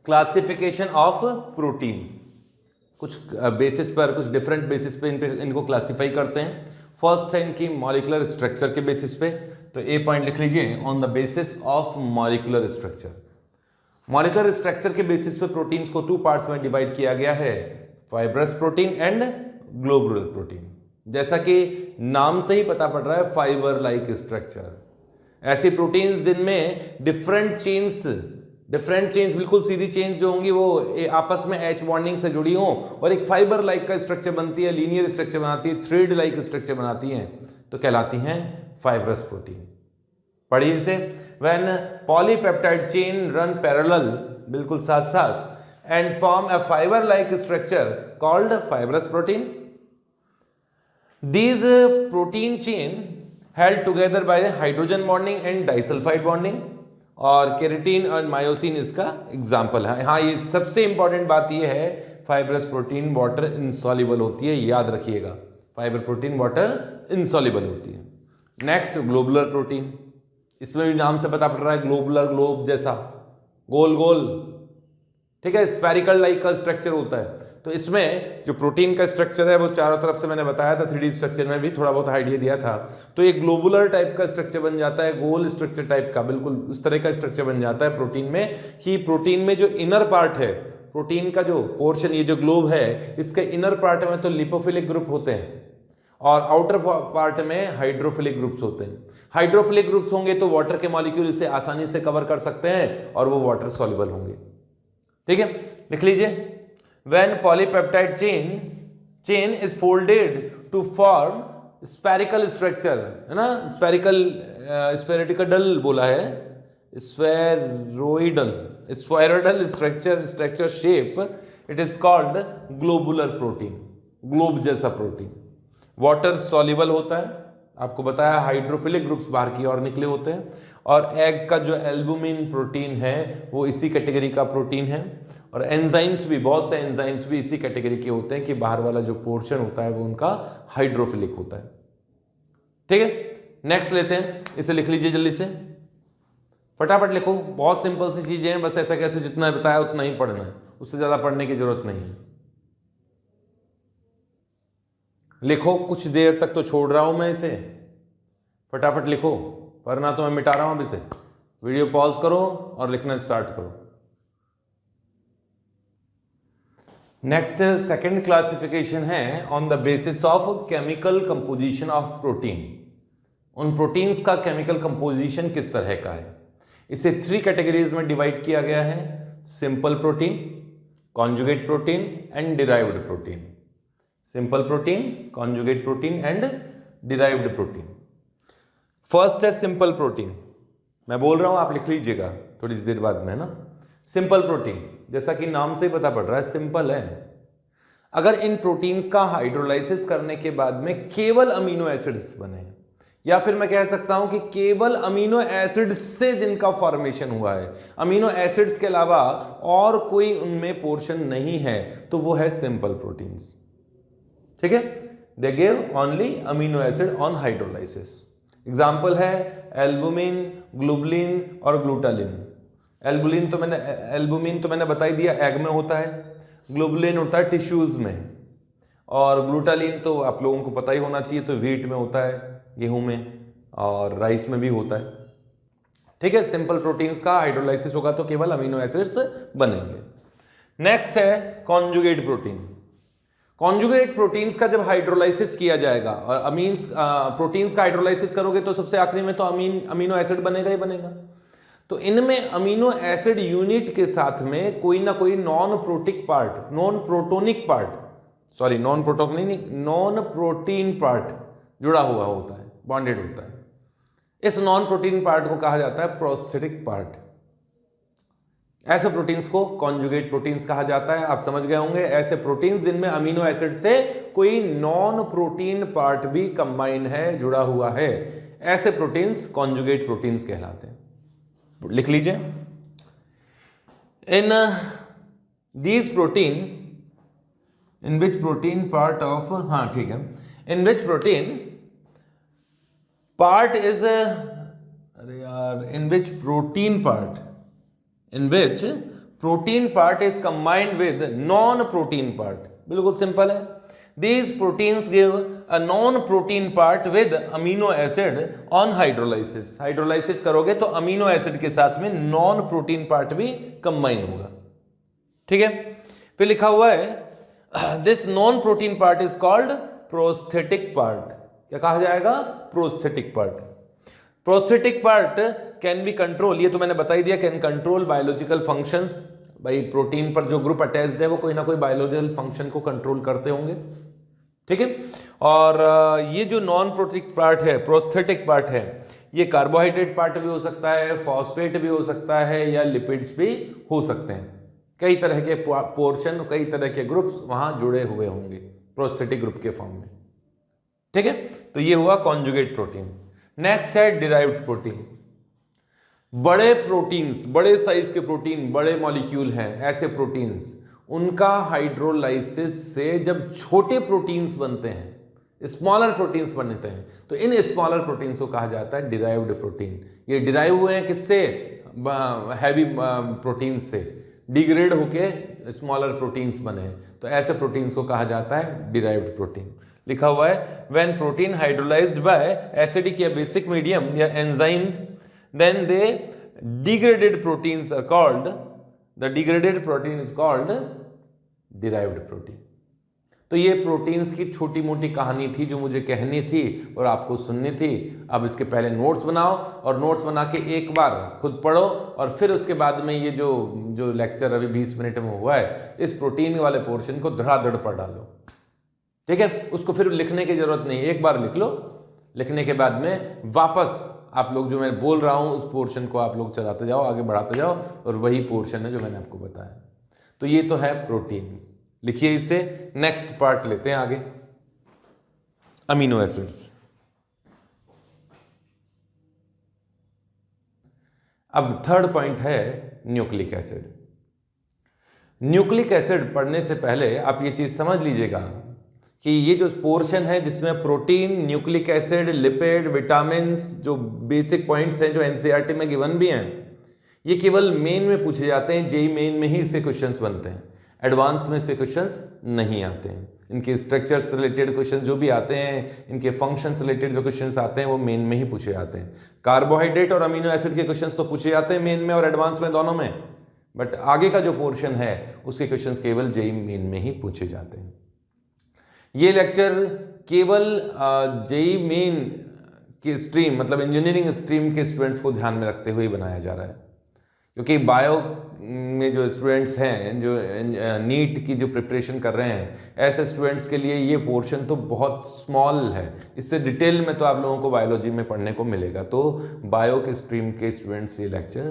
क्लासिफिकेशन ऑफ प्रोटीन्स। कुछ बेसिस पर, कुछ डिफरेंट बेसिस पे इनको क्लासिफाई करते हैं। फर्स्ट है इनकी मॉलिक्यूलर स्ट्रक्चर के बेसिस पे, तो ए पॉइंट लिख लीजिए, on the basis of molecular structure. Molecular structure के बेसिस पे प्रोटीन्स को 2 पार्ट्स में डिवाइड किया गया है, fibrous protein and globular protein. जैसा कि नाम से ही पता पड़ रहा है, फाइबर लाइक स्ट्रक्चर, ऐसी प्रोटीन्स जिनमें डिफरेंट चेन्स बिल्कुल सीधी चेन्स जो होंगी वो आपस में एच बॉन्डिंग से जुड़ी हो और एक फाइबर लाइक का स्ट्रक्चर बनती है, लीनियर स्ट्रक्चर बनाती है, थ्रेड लाइक स्ट्रक्चर बनाती हैं, तो कहलाती हैं फाइब्रस प्रोटीन। पढ़िए इसे, when polypeptide chain run parallel, बिल्कुल साथ साथ, and form a fibre like structure called fibrous protein. These protein chain held together by hydrogen bonding and disulfide bonding, और केराटिन और मायोसिन इसका एग्जाम्पल है। हाँ, ये सबसे इंपॉर्टेंट बात ये है, फाइब्रस प्रोटीन वाटर इंसॉल्युबल होती है, याद रखिएगा, फाइबर प्रोटीन वाटर इंसॉल्युबल होती है। नेक्स्ट ग्लोबुलर प्रोटीन, इसमें भी नाम से पता पड़ रहा है ग्लोबुलर, ग्लोब जैसा, गोल गोल, ठीक है, स्फेरिकल लाइक का स्ट्रक्चर होता है। तो इसमें जो प्रोटीन का स्ट्रक्चर है वो चारों तरफ से मैंने बताया था, 3D स्ट्रक्चर में भी थोड़ा बहुत आइडिया दिया था। तो ये ग्लोबुलर टाइप का स्ट्रक्चर बन जाता है, गोल स्ट्रक्चर टाइप का, बिल्कुल उस तरह का स्ट्रक्चर बन जाता है प्रोटीन में, कि प्रोटीन में जो इनर पार्ट है, प्रोटीन का जो पोर्शन, ये जो ग्लोब है, इसके इनर पार्ट में तो लिपोफिलिक ग्रुप होते हैं और आउटर पार्ट में हाइड्रोफिलिक ग्रुप्स होते हैं। हाइड्रोफिलिक ग्रुप्स होंगे तो वाटर के मॉलिक्यूल इसे आसानी से कवर कर सकते हैं और वो वाटर सॉल्युबल होंगे। ठीक है, लिख लीजिए, when polypeptide chain is folded to form spherical structure, है ना, स्फेरिकल बोला है, spheroidal structure shape, it is called globular protein, globe जैसा प्रोटीन। वाटर सॉल्युबल होता है, आपको बताया हाइड्रोफिलिक ग्रुप्स बाहर की ओर निकले होते हैं, और एग का जो एल्बुमिन प्रोटीन है वो इसी कैटेगरी का प्रोटीन है, और एंजाइम्स भी, बहुत से एंजाइम्स भी इसी कैटेगरी के होते हैं कि बाहर वाला जो पोर्शन होता है वो उनका हाइड्रोफिलिक होता है। ठीक है, नेक्स्ट लेते हैं, इसे लिख लीजिए जल्दी से, फटाफट लिखो, बहुत सिंपल सी चीजें हैं, बस ऐसा कैसे जितना बताया उतना ही पढ़ना है, उससे ज्यादा पढ़ने की जरूरत नहीं है। लिखो, कुछ देर तक तो छोड़ रहा हूं मैं इसे, फटाफट लिखो, वरना तो मैं मिटा रहा हूं अब इसे। वीडियो पॉज करो और लिखना स्टार्ट करो। नेक्स्ट सेकंड क्लासिफिकेशन है on the basis of chemical composition of protein. उन प्रोटीन्स का केमिकल कंपोजिशन किस तरह का है, इसे 3 कैटेगरीज में डिवाइड किया गया है, simple protein, conjugate protein and derived protein. Simple protein, conjugate protein and derived protein. First है सिंपल प्रोटीन, मैं बोल रहा हूं आप लिख लीजिएगा थोड़ी देर बाद में, है ना। सिंपल प्रोटीन, जैसा कि नाम से ही पता पड़ रहा है, सिंपल है। अगर इन प्रोटीन्स का हाइड्रोलाइसिस करने के बाद में केवल अमीनो एसिड्स बने, या फिर मैं कह सकता हूं कि केवल अमीनो एसिड से जिनका फॉर्मेशन हुआ है, अमीनो एसिड्स के अलावा और कोई उनमें पोर्शन नहीं है, तो वो है सिंपल प्रोटीन्स। ठीक है, they give only amino acid on hydrolysis. Example है एल्बुमिन, ग्लोबुलिन और ग्लूटालिन। एल्बुमिन तो मैंने बता ही दिया, एग में होता है, ग्लोबुलिन होता है टिश्यूज में, और ग्लूटालिन तो आप लोगों को पता ही होना चाहिए, तो व्हीट में होता है, गेहूं में और राइस में भी होता है। ठीक है, सिंपल प्रोटीन्स का हाइड्रोलाइसिस होगा तो केवल अमीनो एसिड्स बनेंगे। नेक्स्ट है कॉन्जुगेट प्रोटीन। कॉन्जुगेट प्रोटीन्स का जब हाइड्रोलाइसिस किया जाएगा, और प्रोटीन्स का हाइड्रोलाइसिस करोगे तो सबसे आखिरी में तो अमीनो एसिड बनेगा ही बनेगा। तो इनमें अमीनो एसिड यूनिट के साथ में कोई ना कोई नॉन प्रोटीन पार्ट जुड़ा हुआ होता है, बॉन्डेड होता है। इस नॉन प्रोटीन पार्ट को कहा जाता है प्रोस्थेटिक पार्ट। ऐसे प्रोटीन्स को कॉन्जुगेट प्रोटीन्स कहा जाता है। आप समझ गए होंगे, ऐसे प्रोटीन्स जिनमें अमीनो एसिड से कोई नॉन प्रोटीन पार्ट भी कंबाइन है, जुड़ा हुआ है, ऐसे प्रोटीन्स कॉन्जुगेट प्रोटीन्स कहलाते हैं। लिख लीजिए, in these protein in which protein part of, हाँ ठीक है, in which protein part is, अरे यार, in which protein part is combined with non protein part. बिल्कुल सिंपल है, these proteins give a non-protein part with amino acid on hydrolysis। Hydrolysis करोगे तो amino acid के साथ में नॉन प्रोटीन पार्ट भी कंबाइन होगा। ठीक है, फिर लिखा हुआ है this non protein part is called prosthetic part. क्या कहा जाएगा? Prosthetic part. Prosthetic part can be control, ये तो मैंने बता ही दिया, कैन कंट्रोल बायोलॉजिकल फंक्शंस। भाई प्रोटीन पर जो ग्रुप अटैच्ड है वो कोई ना कोई बायोलॉजिकल फंक्शन को कंट्रोल करते होंगे। ठीक है, और ये जो नॉन प्रोटीन पार्ट है, प्रोस्थेटिक पार्ट है, ये कार्बोहाइड्रेट पार्ट भी हो सकता है, फॉस्फेट भी हो सकता है, या लिपिड्स भी हो सकते हैं। कई तरह के पोर्शन, कई तरह के ग्रुप्स वहां जुड़े हुए होंगे प्रोस्थेटिक ग्रुप के फॉर्म में। ठीक है, तो ये हुआ कॉन्जुगेट प्रोटीन। नेक्स्ट है डिराइव्ड प्रोटीन। बड़े प्रोटीन्स, बड़े साइज के प्रोटीन, बड़े मॉलिक्यूल हैं, ऐसे प्रोटीन्स, उनका हाइड्रोलाइसिस से जब छोटे प्रोटीन्स बनते हैं, स्मॉलर प्रोटीन्स बनते हैं, तो इन स्मॉलर प्रोटीन्स को कहा जाता है डिराइव्ड प्रोटीन। ये डिराइव हुए हैं किससे? हैवी प्रोटीन से डिग्रेड होके स्मॉलर प्रोटीन्स बने हैं, तो ऐसे प्रोटीन्स को कहा जाता है डिराइव्ड प्रोटीन। लिखा हुआ है when protein hydrolysed by acidic या बेसिक मीडियम या enzyme then they degraded proteins are called, the degraded protein is called derived protein. तो ये प्रोटीन्स की छोटी मोटी कहानी थी जो मुझे कहनी थी और आपको सुननी थी। अब इसके पहले नोट्स बनाओ और नोट्स बना के एक बार खुद पढ़ो और फिर उसके बाद में ये जो लेक्चर अभी 20 मिनट में हुआ है, इस प्रोटीन वाले पोर्शन को धड़ाधड़ पढ़ डालो, ठीक है? उसको फिर लिखने की जरूरत नहीं, एक बार लिख लो, लिखने के बाद में वापस आप लोग जो मैं बोल रहा हूँ उस पोर्शन को आप लोग चलाते जाओ, आगे बढ़ाते जाओ, और वही पोर्शन है जो मैंने आपको बताया। तो ये तो है प्रोटीन्स, लिखिए इसे। नेक्स्ट पार्ट लेते हैं आगे, अमीनो एसिड्स। अब थर्ड पॉइंट है न्यूक्लिक एसिड। न्यूक्लिक एसिड पढ़ने से पहले आप ये चीज समझ लीजिएगा कि ये जो पोर्शन है जिसमें protein, nucleic acid, lipid, vitamins, जो बेसिक पॉइंट्स हैं जो एनसीईआरटी में गिवन भी हैं, ये केवल मेन में पूछे जाते हैं, जेईई मेन में ही इससे क्वेश्चंस बनते हैं, एडवांस में इससे क्वेश्चंस नहीं आते हैं। इनके स्ट्रक्चर्स रिलेटेड क्वेश्चन जो भी आते हैं, इनके फंक्शंस रिलेटेड जो क्वेश्चंस आते हैं वो मेन में ही पूछे जाते हैं। कार्बोहाइड्रेट और अमीनो एसिड के क्वेश्चंस तो पूछे जाते हैं मेन में और एडवांस में, दोनों में, बट आगे का जो पोर्शन है उसके क्वेश्चंस केवल जेईई मेन में ही पूछे जाते हैं। ये लेक्चर केवल जेईई मेन की स्ट्रीम, मतलब इंजीनियरिंग स्ट्रीम के स्टूडेंट्स को ध्यान में रखते हुए बनाया जा रहा है, क्योंकि बायो में जो स्टूडेंट्स हैं, जो नीट की जो प्रिपरेशन कर रहे हैं, ऐसे स्टूडेंट्स के लिए ये पोर्शन तो बहुत स्मॉल है। इससे डिटेल में तो आप लोगों को बायोलॉजी में पढ़ने को मिलेगा, तो बायो के स्ट्रीम के स्टूडेंट्स ये लेक्चर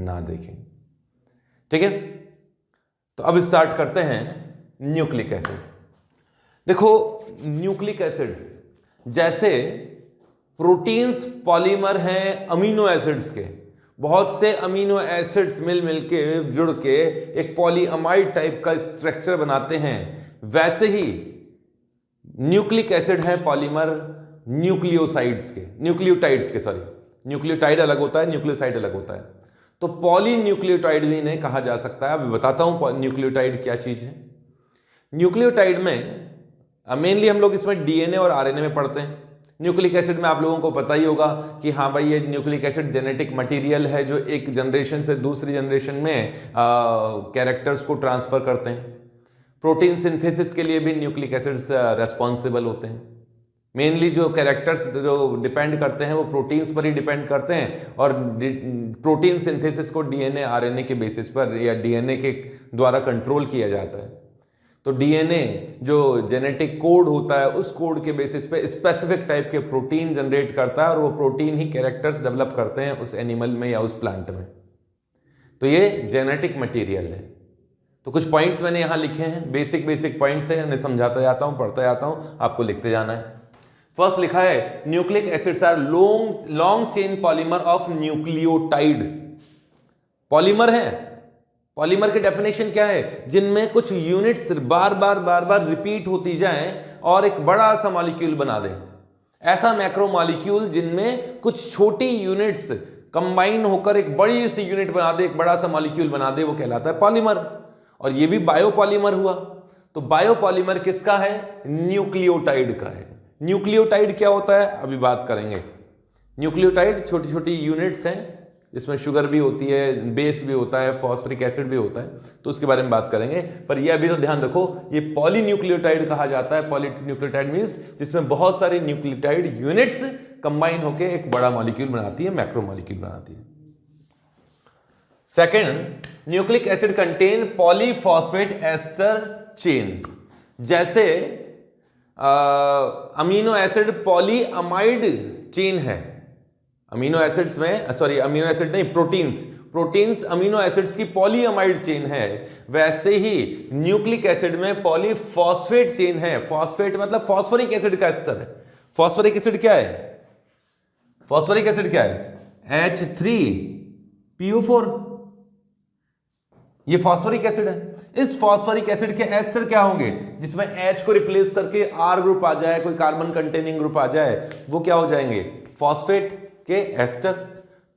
ना देखें, ठीक है? तो अब स्टार्ट करते हैं न्यूक्लिक एसिड। देखो, न्यूक्लिक एसिड जैसे प्रोटीन्स पॉलीमर हैं अमीनो एसिड्स के, बहुत से अमीनो एसिड्स मिल के जुड़ के एक पॉलीअमाइड टाइप का स्ट्रक्चर बनाते हैं, वैसे ही न्यूक्लिक एसिड है पॉलीमर न्यूक्लियोसाइड्स के, न्यूक्लियोटाइड्स के, सॉरी, न्यूक्लियोटाइड अलग होता है, न्यूक्लियोसाइड अलग होता है। तो पॉलीन्यूक्लियोटाइड भी इन्हें कहा जा सकता है। अभी बताता हूं न्यूक्लियोटाइड क्या चीज है। न्यूक्लियोटाइड में मेनली हम लोग इसमें डीएनए और आरएनए में पढ़ते हैं। न्यूक्लिक एसिड में आप लोगों को पता ही होगा कि हाँ भाई, ये न्यूक्लिक एसिड जेनेटिक मटेरियल है जो एक जनरेशन से दूसरी जनरेशन में कैरेक्टर्स को ट्रांसफर करते हैं। प्रोटीन सिंथेसिस के लिए भी न्यूक्लिक एसिड्स रेस्पॉन्सिबल होते हैं। मेनली जो कैरेक्टर्स जो डिपेंड करते हैं वो प्रोटीन्स पर ही डिपेंड करते हैं, और प्रोटीन सिंथेसिस को डीएनए आरएनए के बेसिस पर या डीएनए के द्वारा कंट्रोल किया जाता है। तो डीएनए जो जेनेटिक कोड होता है, उस कोड के बेसिस पे स्पेसिफिक टाइप के प्रोटीन जनरेट करता है, और वो प्रोटीन ही कैरेक्टर्स डेवलप करते हैं उस एनिमल में या उस प्लांट में। तो ये जेनेटिक मटेरियल है। तो कुछ पॉइंट्स मैंने यहाँ लिखे हैं, बेसिक पॉइंट्स हैं, उन्हें समझाता जाता हूँ, पढ़ता जाता हूँ, आपको लिखते जाना है। फर्स्ट लिखा है nucleic acids are long chain polymer of nucleotide. Polymer है, पॉलीमर की डेफिनेशन क्या है? जिनमें कुछ यूनिट्स बार बार रिपीट होती जाएं और एक बड़ा सा मॉलिक्यूल बना दें। ऐसा मैक्रो मॉलिक्यूल जिनमें कुछ छोटी यूनिट्स कंबाइन होकर एक बड़ी सी यूनिट बना दे, एक बड़ा सा मॉलिक्यूल बना दे, वो कहलाता है पॉलीमर। और ये भी बायोपॉलीमर हुआ। तो बायोपॉलीमर किसका है? न्यूक्लियोटाइड का है। न्यूक्लियोटाइड क्या होता है अभी बात करेंगे। न्यूक्लियोटाइड छोटी छोटी यूनिट्स हैं, इसमें शुगर भी होती है, बेस भी होता है, फॉस्फोरिक एसिड भी होता है, तो उसके बारे में बात करेंगे। पर ये अभी तो ध्यान रखो, ये पॉलीन्यूक्लियोटाइड कहा जाता है। पॉलीन्यूक्लियोटाइड मींस जिसमें बहुत सारी न्यूक्लियोटाइड यूनिट्स कंबाइन होकर एक बड़ा मॉलिक्यूल बनाती है, मैक्रो मॉलिक्यूल बनाती है। Second, nucleic acid contain polyphosphate ester chain. जैसे अमीनो एसिड पॉलीअमाइड चेन है, अमीनो एसिड्स में, सॉरी अमीनो एसिड नहीं, प्रोटीन्स अमीनो एसिड्स की पॉलीअमाइड चेन है, वैसे ही न्यूक्लिक एसिड में पॉलीफॉस्फेट चेन है। फॉस्फेट मतलब फॉस्फोरिक एसिड का एस्टर है। फॉस्फोरिक एसिड क्या है? H3PO4। ये फॉस्फोरिक एसिड है। इस फॉस्फोरिक एसिड के एस्टर क्या होंगे, जिसमें H को रिप्लेस करके R ग्रुप आ जाए, कोई कार्बन कंटेनिंग ग्रुप आ जाए, वो क्या हो जाएंगे, फॉस्फेट के एस्टर।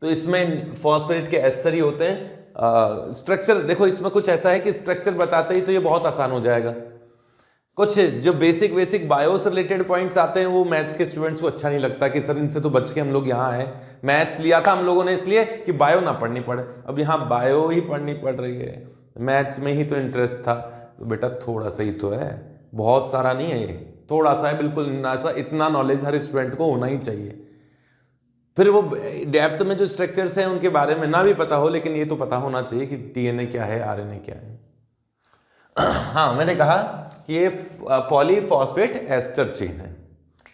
तो इसमें फॉस्फेट के एस्टर ही होते हैं। स्ट्रक्चर देखो, इसमें कुछ ऐसा है कि स्ट्रक्चर बताते ही तो ये बहुत आसान हो जाएगा। कुछ जो बेसिक बायो से रिलेटेड पॉइंट्स आते हैं वो मैथ्स के स्टूडेंट्स को अच्छा नहीं लगता कि सर इनसे तो बच के हम लोग यहाँ आए। मैथ्स लिया था हम लोगों ने इसलिए कि बायो ना पढ़नी पड़े, अब यहाँ बायो ही पढ़नी पड़ रही है, मैथ्स में ही तो इंटरेस्ट था। तो बेटा थोड़ा सा ही तो है, बहुत सारा नहीं है, ये थोड़ा सा है, बिल्कुल ऐसा इतना नॉलेज हर स्टूडेंट को होना ही चाहिए। फिर वो डेप्थ में जो स्ट्रक्चर्स हैं उनके बारे में ना भी पता हो, लेकिन ये तो पता होना चाहिए कि डीएनए क्या है, आरएनए क्या है। हाँ, मैंने कहा कि ये पॉलीफॉस्फेट एस्टर चेन है।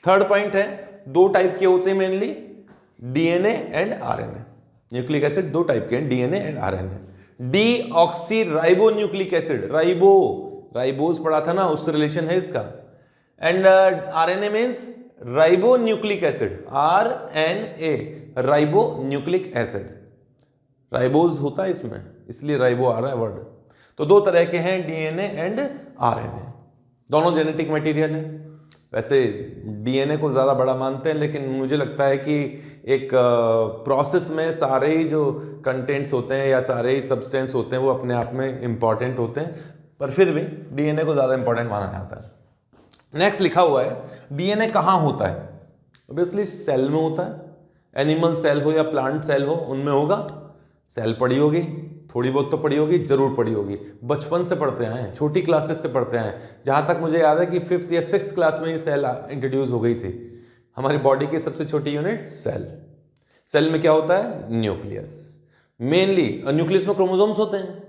थर्ड पॉइंट है, दो टाइप के होते हैं mainly, DNA and RNA. Nucleic acid दो टाइप के हैं, DNA and RNA. Deoxy ribo nucleic acid, ribose पढ़ा था ना, उससे रिलेशन है इसका। And RNA means ribo nucleic acid, RNA, ribo nucleic acid. Ribose होता है इसमें, इसलिए राइबो आ रहा है वर्ड। तो दो तरह के हैं, डीएनए एंड आरएनए, दोनों जेनेटिक मटेरियल है। वैसे डीएनए को ज़्यादा बड़ा मानते हैं, लेकिन मुझे लगता है कि एक प्रोसेस में सारे ही जो कंटेंट्स होते हैं या सारे ही सब्सटेंस होते हैं वो अपने आप में इम्पॉर्टेंट होते हैं, पर फिर भी डीएनए को ज़्यादा इम्पॉर्टेंट माना जाता है। नेक्स्ट लिखा हुआ है, डीएनए कहाँ होता है? ऑब्वियसली सेल में होता है। एनिमल सेल हो या प्लांट सेल हो, उनमें होगा। सेल पढ़ी होगी, थोड़ी बहुत तो पढ़ी होगी, जरूर पढ़ी होगी, बचपन से पढ़ते आए हैं, छोटी क्लासेस से पढ़ते आए हैं। जहाँ तक मुझे याद है कि 5th या 6th क्लास में ही सेल इंट्रोड्यूस हो गई थी। हमारी बॉडी की सबसे छोटी यूनिट सेल। सेल में क्या होता है? न्यूक्लियस। मेनली न्यूक्लियस में क्रोमोसोम्स होते हैं,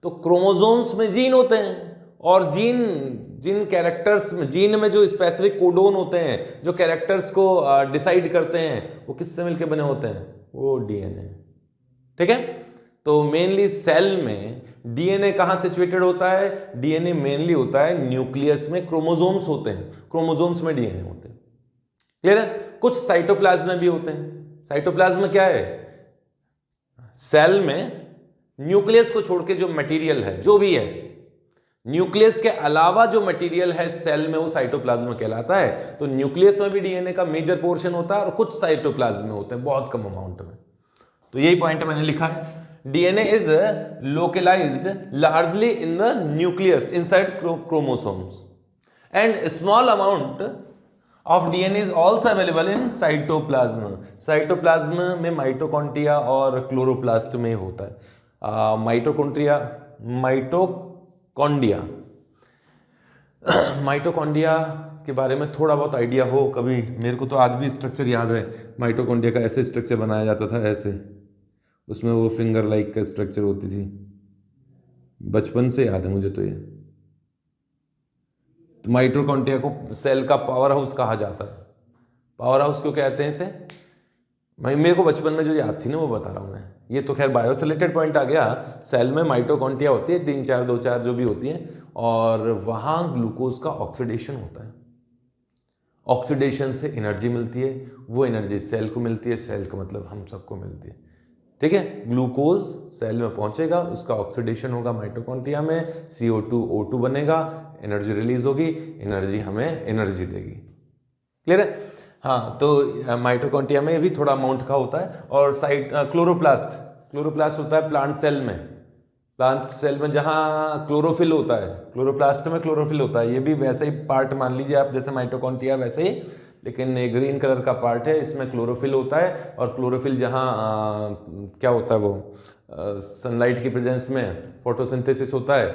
तो क्रोमोसोम्स में जीन होते हैं, और जिन कैरेक्टर्स में, जीन में जो स्पेसिफिक कोडोन होते हैं जो कैरेक्टर्स को डिसाइड करते हैं, वो किससे मिलके बने होते हैं? वो डीएनए। ठीक है, तो मेनली सेल में डीएनए कहाँ सिचुएटेड होता है? डीएनए मेनली होता है न्यूक्लियस में, क्रोमोसोम्स होते हैं, क्रोमोसोम्स में डीएनए होते हैं। क्लियर है? कुछ साइटोप्लाज्म में भी होते हैं। साइटोप्लाज्म क्या है? सेल में न्यूक्लियस को छोड़ के जो मटेरियल है, जो भी है, न्यूक्लियस के अलावा जो मटेरियल है सेल में, वो साइटोप्लाज्म कहलाता है। तो न्यूक्लियस में भी डीएनए का मेजर पोर्शन होता है और कुछ साइटोप्लाज्म में होते हैं, बहुत कम अमाउंट में। तो यही पॉइंट मैंने लिखा है, DNA is localised largely in the nucleus inside chromosomes, and small amount of DNA is also available in cytoplasm. Cytoplasm में माइटोकॉन्ड्रिया और क्लोरोप्लास्ट में होता है। माइटोकॉन्ड्रिया के बारे में थोड़ा बहुत आइडिया हो कभी, मेरे को तो आज भी स्ट्रक्चर याद है। माइटोकॉन्ड्रिया का ऐसे स्ट्रक्चर बनाया जाता था, ऐसे, उसमें वो फिंगर लाइक का स्ट्रक्चर होती थी, बचपन से याद है मुझे तो ये। तो माइटोकॉन्ड्रिया को सेल का पावर हाउस कहा जाता है। पावर हाउस क्यों कहते हैं इसे? मेरे को बचपन में जो याद थी ना वो बता रहा हूँ मैं। ये तो खैर बायो से रिलेटेड पॉइंट आ गया। सेल में माइटोकॉन्ड्रिया होती है, 3 4 2 4 जो भी होती हैं, और वहाँ ग्लूकोज का ऑक्सीडेशन होता है। ऑक्सीडेशन से एनर्जी मिलती है, वो एनर्जी सेल को मिलती है, सेल का मतलब हम सबको मिलती है। ठीक है, ग्लूकोज सेल में पहुंचेगा, उसका ऑक्सीडेशन होगा माइटोकॉन्ड्रिया में, CO2 O2 बनेगा, एनर्जी रिलीज होगी, एनर्जी हमें एनर्जी देगी। क्लियर है? हाँ, तो माइटोकॉन्ड्रिया में भी थोड़ा अमाउंट का होता है। और क्लोरोप्लास्ट होता है प्लांट सेल में। प्लांट सेल में जहाँ क्लोरोफिल होता है, क्लोरोप्लास्ट में क्लोरोफिल होता है। ये भी वैसे ही पार्ट मान लीजिए आप, जैसे माइटोकॉन्ड्रिया वैसे ही, लेकिन ग्रीन कलर का पार्ट है, इसमें क्लोरोफिल होता है। और क्लोरोफिल जहाँ क्या होता है, वो सनलाइट की प्रेजेंस में फोटोसिंथेसिस होता है,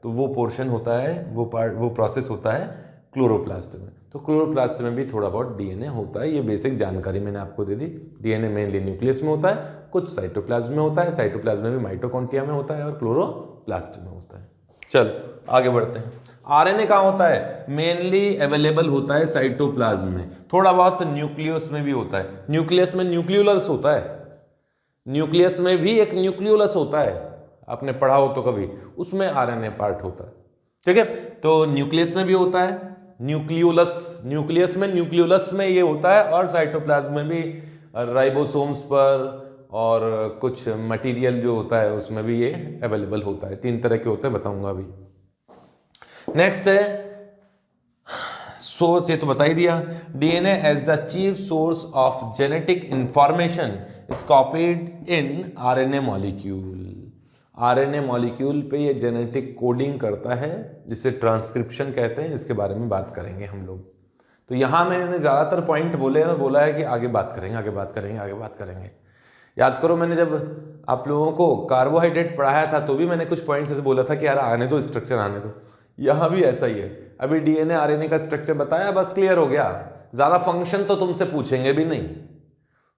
तो वो पोर्शन होता है, वो प्रोसेस होता है क्लोरोप्लास्ट में। तो क्लोरोप्लास्ट में भी थोड़ा बहुत डीएनए होता है। ये बेसिक जानकारी मैंने आपको दे दी। डीएनए मेनली न्यूक्लियस में होता है, कुछ साइटोप्लाज्म में होता है, साइटोप्लाज्म में भी माइटोकॉन्ड्रिया में होता है, और क्लोरोप्लास्ट में होता है। चलो आगे बढ़ते हैं। आरएनए कहाँ होता है? मेनली अवेलेबल होता है साइटोप्लाज्म में, थोड़ा बहुत न्यूक्लियस में भी होता है। न्यूक्लियस में न्यूक्लियोलस होता है, न्यूक्लियस में भी एक न्यूक्लियोलस होता है, आपने पढ़ा हो तो कभी, उसमें आरएनए पार्ट होता है। ठीक है, तो न्यूक्लियस में भी होता है न्यूक्लियोलस, न्यूक्लियस में न्यूक्लियोलस में ये होता है, और साइटोप्लाज्म में भी राइबोसोम्स पर और कुछ मटेरियल जो होता है उसमें भी ये अवेलेबल होता है। 3 तरह के होते हैं, बताऊंगा अभी। नेक्स्ट है सोर्स, ये तो बता ही दिया। DNA as the chief source of genetic information is copied in RNA molecule. RNA molecule पे ये जेनेटिक कोडिंग करता है, जिसे ट्रांसक्रिप्शन कहते हैं। इसके बारे में बात करेंगे हम लोग। तो यहाँ मैंने ज़्यादातर पॉइंट बोला है कि आगे बात करेंगे, आगे बात करेंगे, आगे बात करेंगे। याद करो, मैंने जब आप लोगों को कार्बोहाइड्रेट पढ़ाया था तो भी मैंने कुछ पॉइंट्स ऐसे बोला था कि यार आने दो, स्ट्रक्चर आने दो। यहाँ भी ऐसा ही है। अभी डीएनए आरएनए का स्ट्रक्चर बताया, बस क्लियर हो गया। ज़्यादा फंक्शन तो तुमसे पूछेंगे भी नहीं,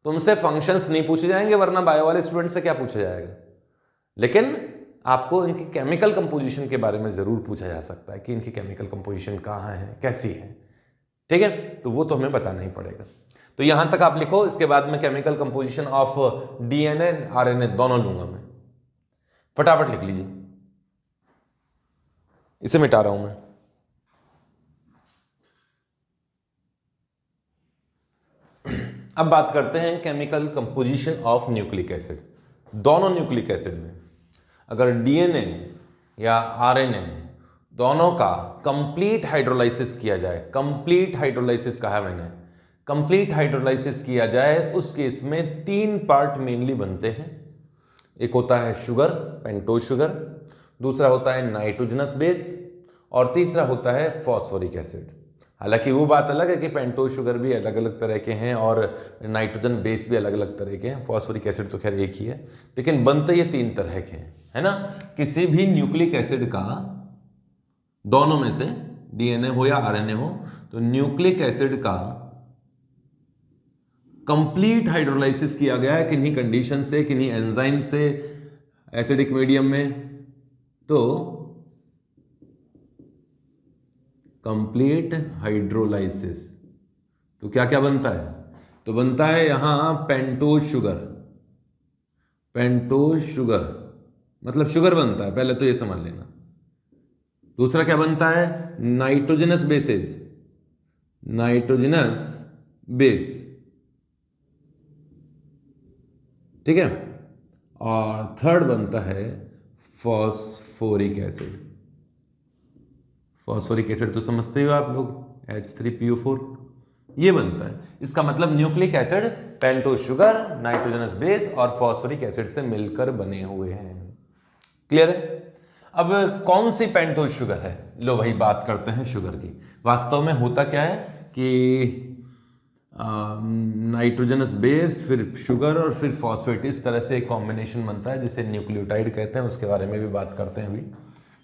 तुमसे फंक्शंस नहीं पूछे जाएंगे, वरना बायो वाले स्टूडेंट से क्या पूछा जाएगा। लेकिन आपको इनकी केमिकल कंपोजिशन के बारे में ज़रूर पूछा जा सकता है कि इनकी केमिकल कंपोजिशन कहाँ है, कैसी है, ठीक है। तो वो तो हमें बताना ही पड़ेगा। तो यहां तक आप लिखो, इसके बाद में chemical composition of DNA RNA दोनों लूंगा मैं। फटाफट लिख लीजिए, इसे मिटा रहा हूं मैं। अब बात करते हैं chemical composition of nucleic acid. दोनों न्यूक्लिक एसिड में अगर डीएनए या आरएनए दोनों का कंप्लीट हाइड्रोलाइसिस किया जाए, कंप्लीट हाइड्रोलाइसिस कहा मैंने, कंप्लीट हाइड्रोलाइसिस किया जाए, उस केस में 3 पार्ट मेनली बनते हैं। एक होता है शुगर, पेंटोज शुगर, दूसरा होता है नाइट्रोजनस बेस, और तीसरा होता है फॉस्फोरिक एसिड। हालांकि वो बात अलग है कि पेंटोज शुगर भी अलग अलग तरह के हैं और नाइट्रोजन बेस भी अलग अलग तरह के हैं, फॉस्फोरिक एसिड तो खैर एक ही है, लेकिन बनते ये 3 तरह के हैं, है ना। किसी भी न्यूक्लिक एसिड का दोनों में से, डीएनए हो या आरएनए हो, तो न्यूक्लिक एसिड का कंप्लीट हाइड्रोलाइसिस किया गया है किन्हीं कंडीशन से, किन्हीं एंजाइम से, एसिडिक मीडियम में, तो कंप्लीट हाइड्रोलाइसिस, तो क्या क्या बनता है, तो बनता है यहां पेंटोज शुगर। पेंटोज शुगर मतलब शुगर बनता है, पहले तो ये समझ लेना। दूसरा क्या बनता है, नाइट्रोजनस बेसेस, नाइट्रोजनस बेस, ठीक है। और थर्ड बनता है फॉस्फोरिक एसिड। फॉस्फोरिक एसिड तो समझते हो आप लोग, H3PO4, ये बनता है। इसका मतलब nucleic acid pentose sugar, nitrogenous base और फॉस्फोरिक एसिड से मिलकर बने हुए हैं। क्लियर है। अब कौन सी पेंटोज शुगर है, लो भाई बात करते हैं शुगर की। वास्तव में होता क्या है कि नाइट्रोजनस बेस, फिर शुगर और फिर फॉस्फेट, इस तरह से एक कॉम्बिनेशन बनता है जिसे न्यूक्लियोटाइड कहते हैं। उसके बारे में भी बात करते हैं अभी।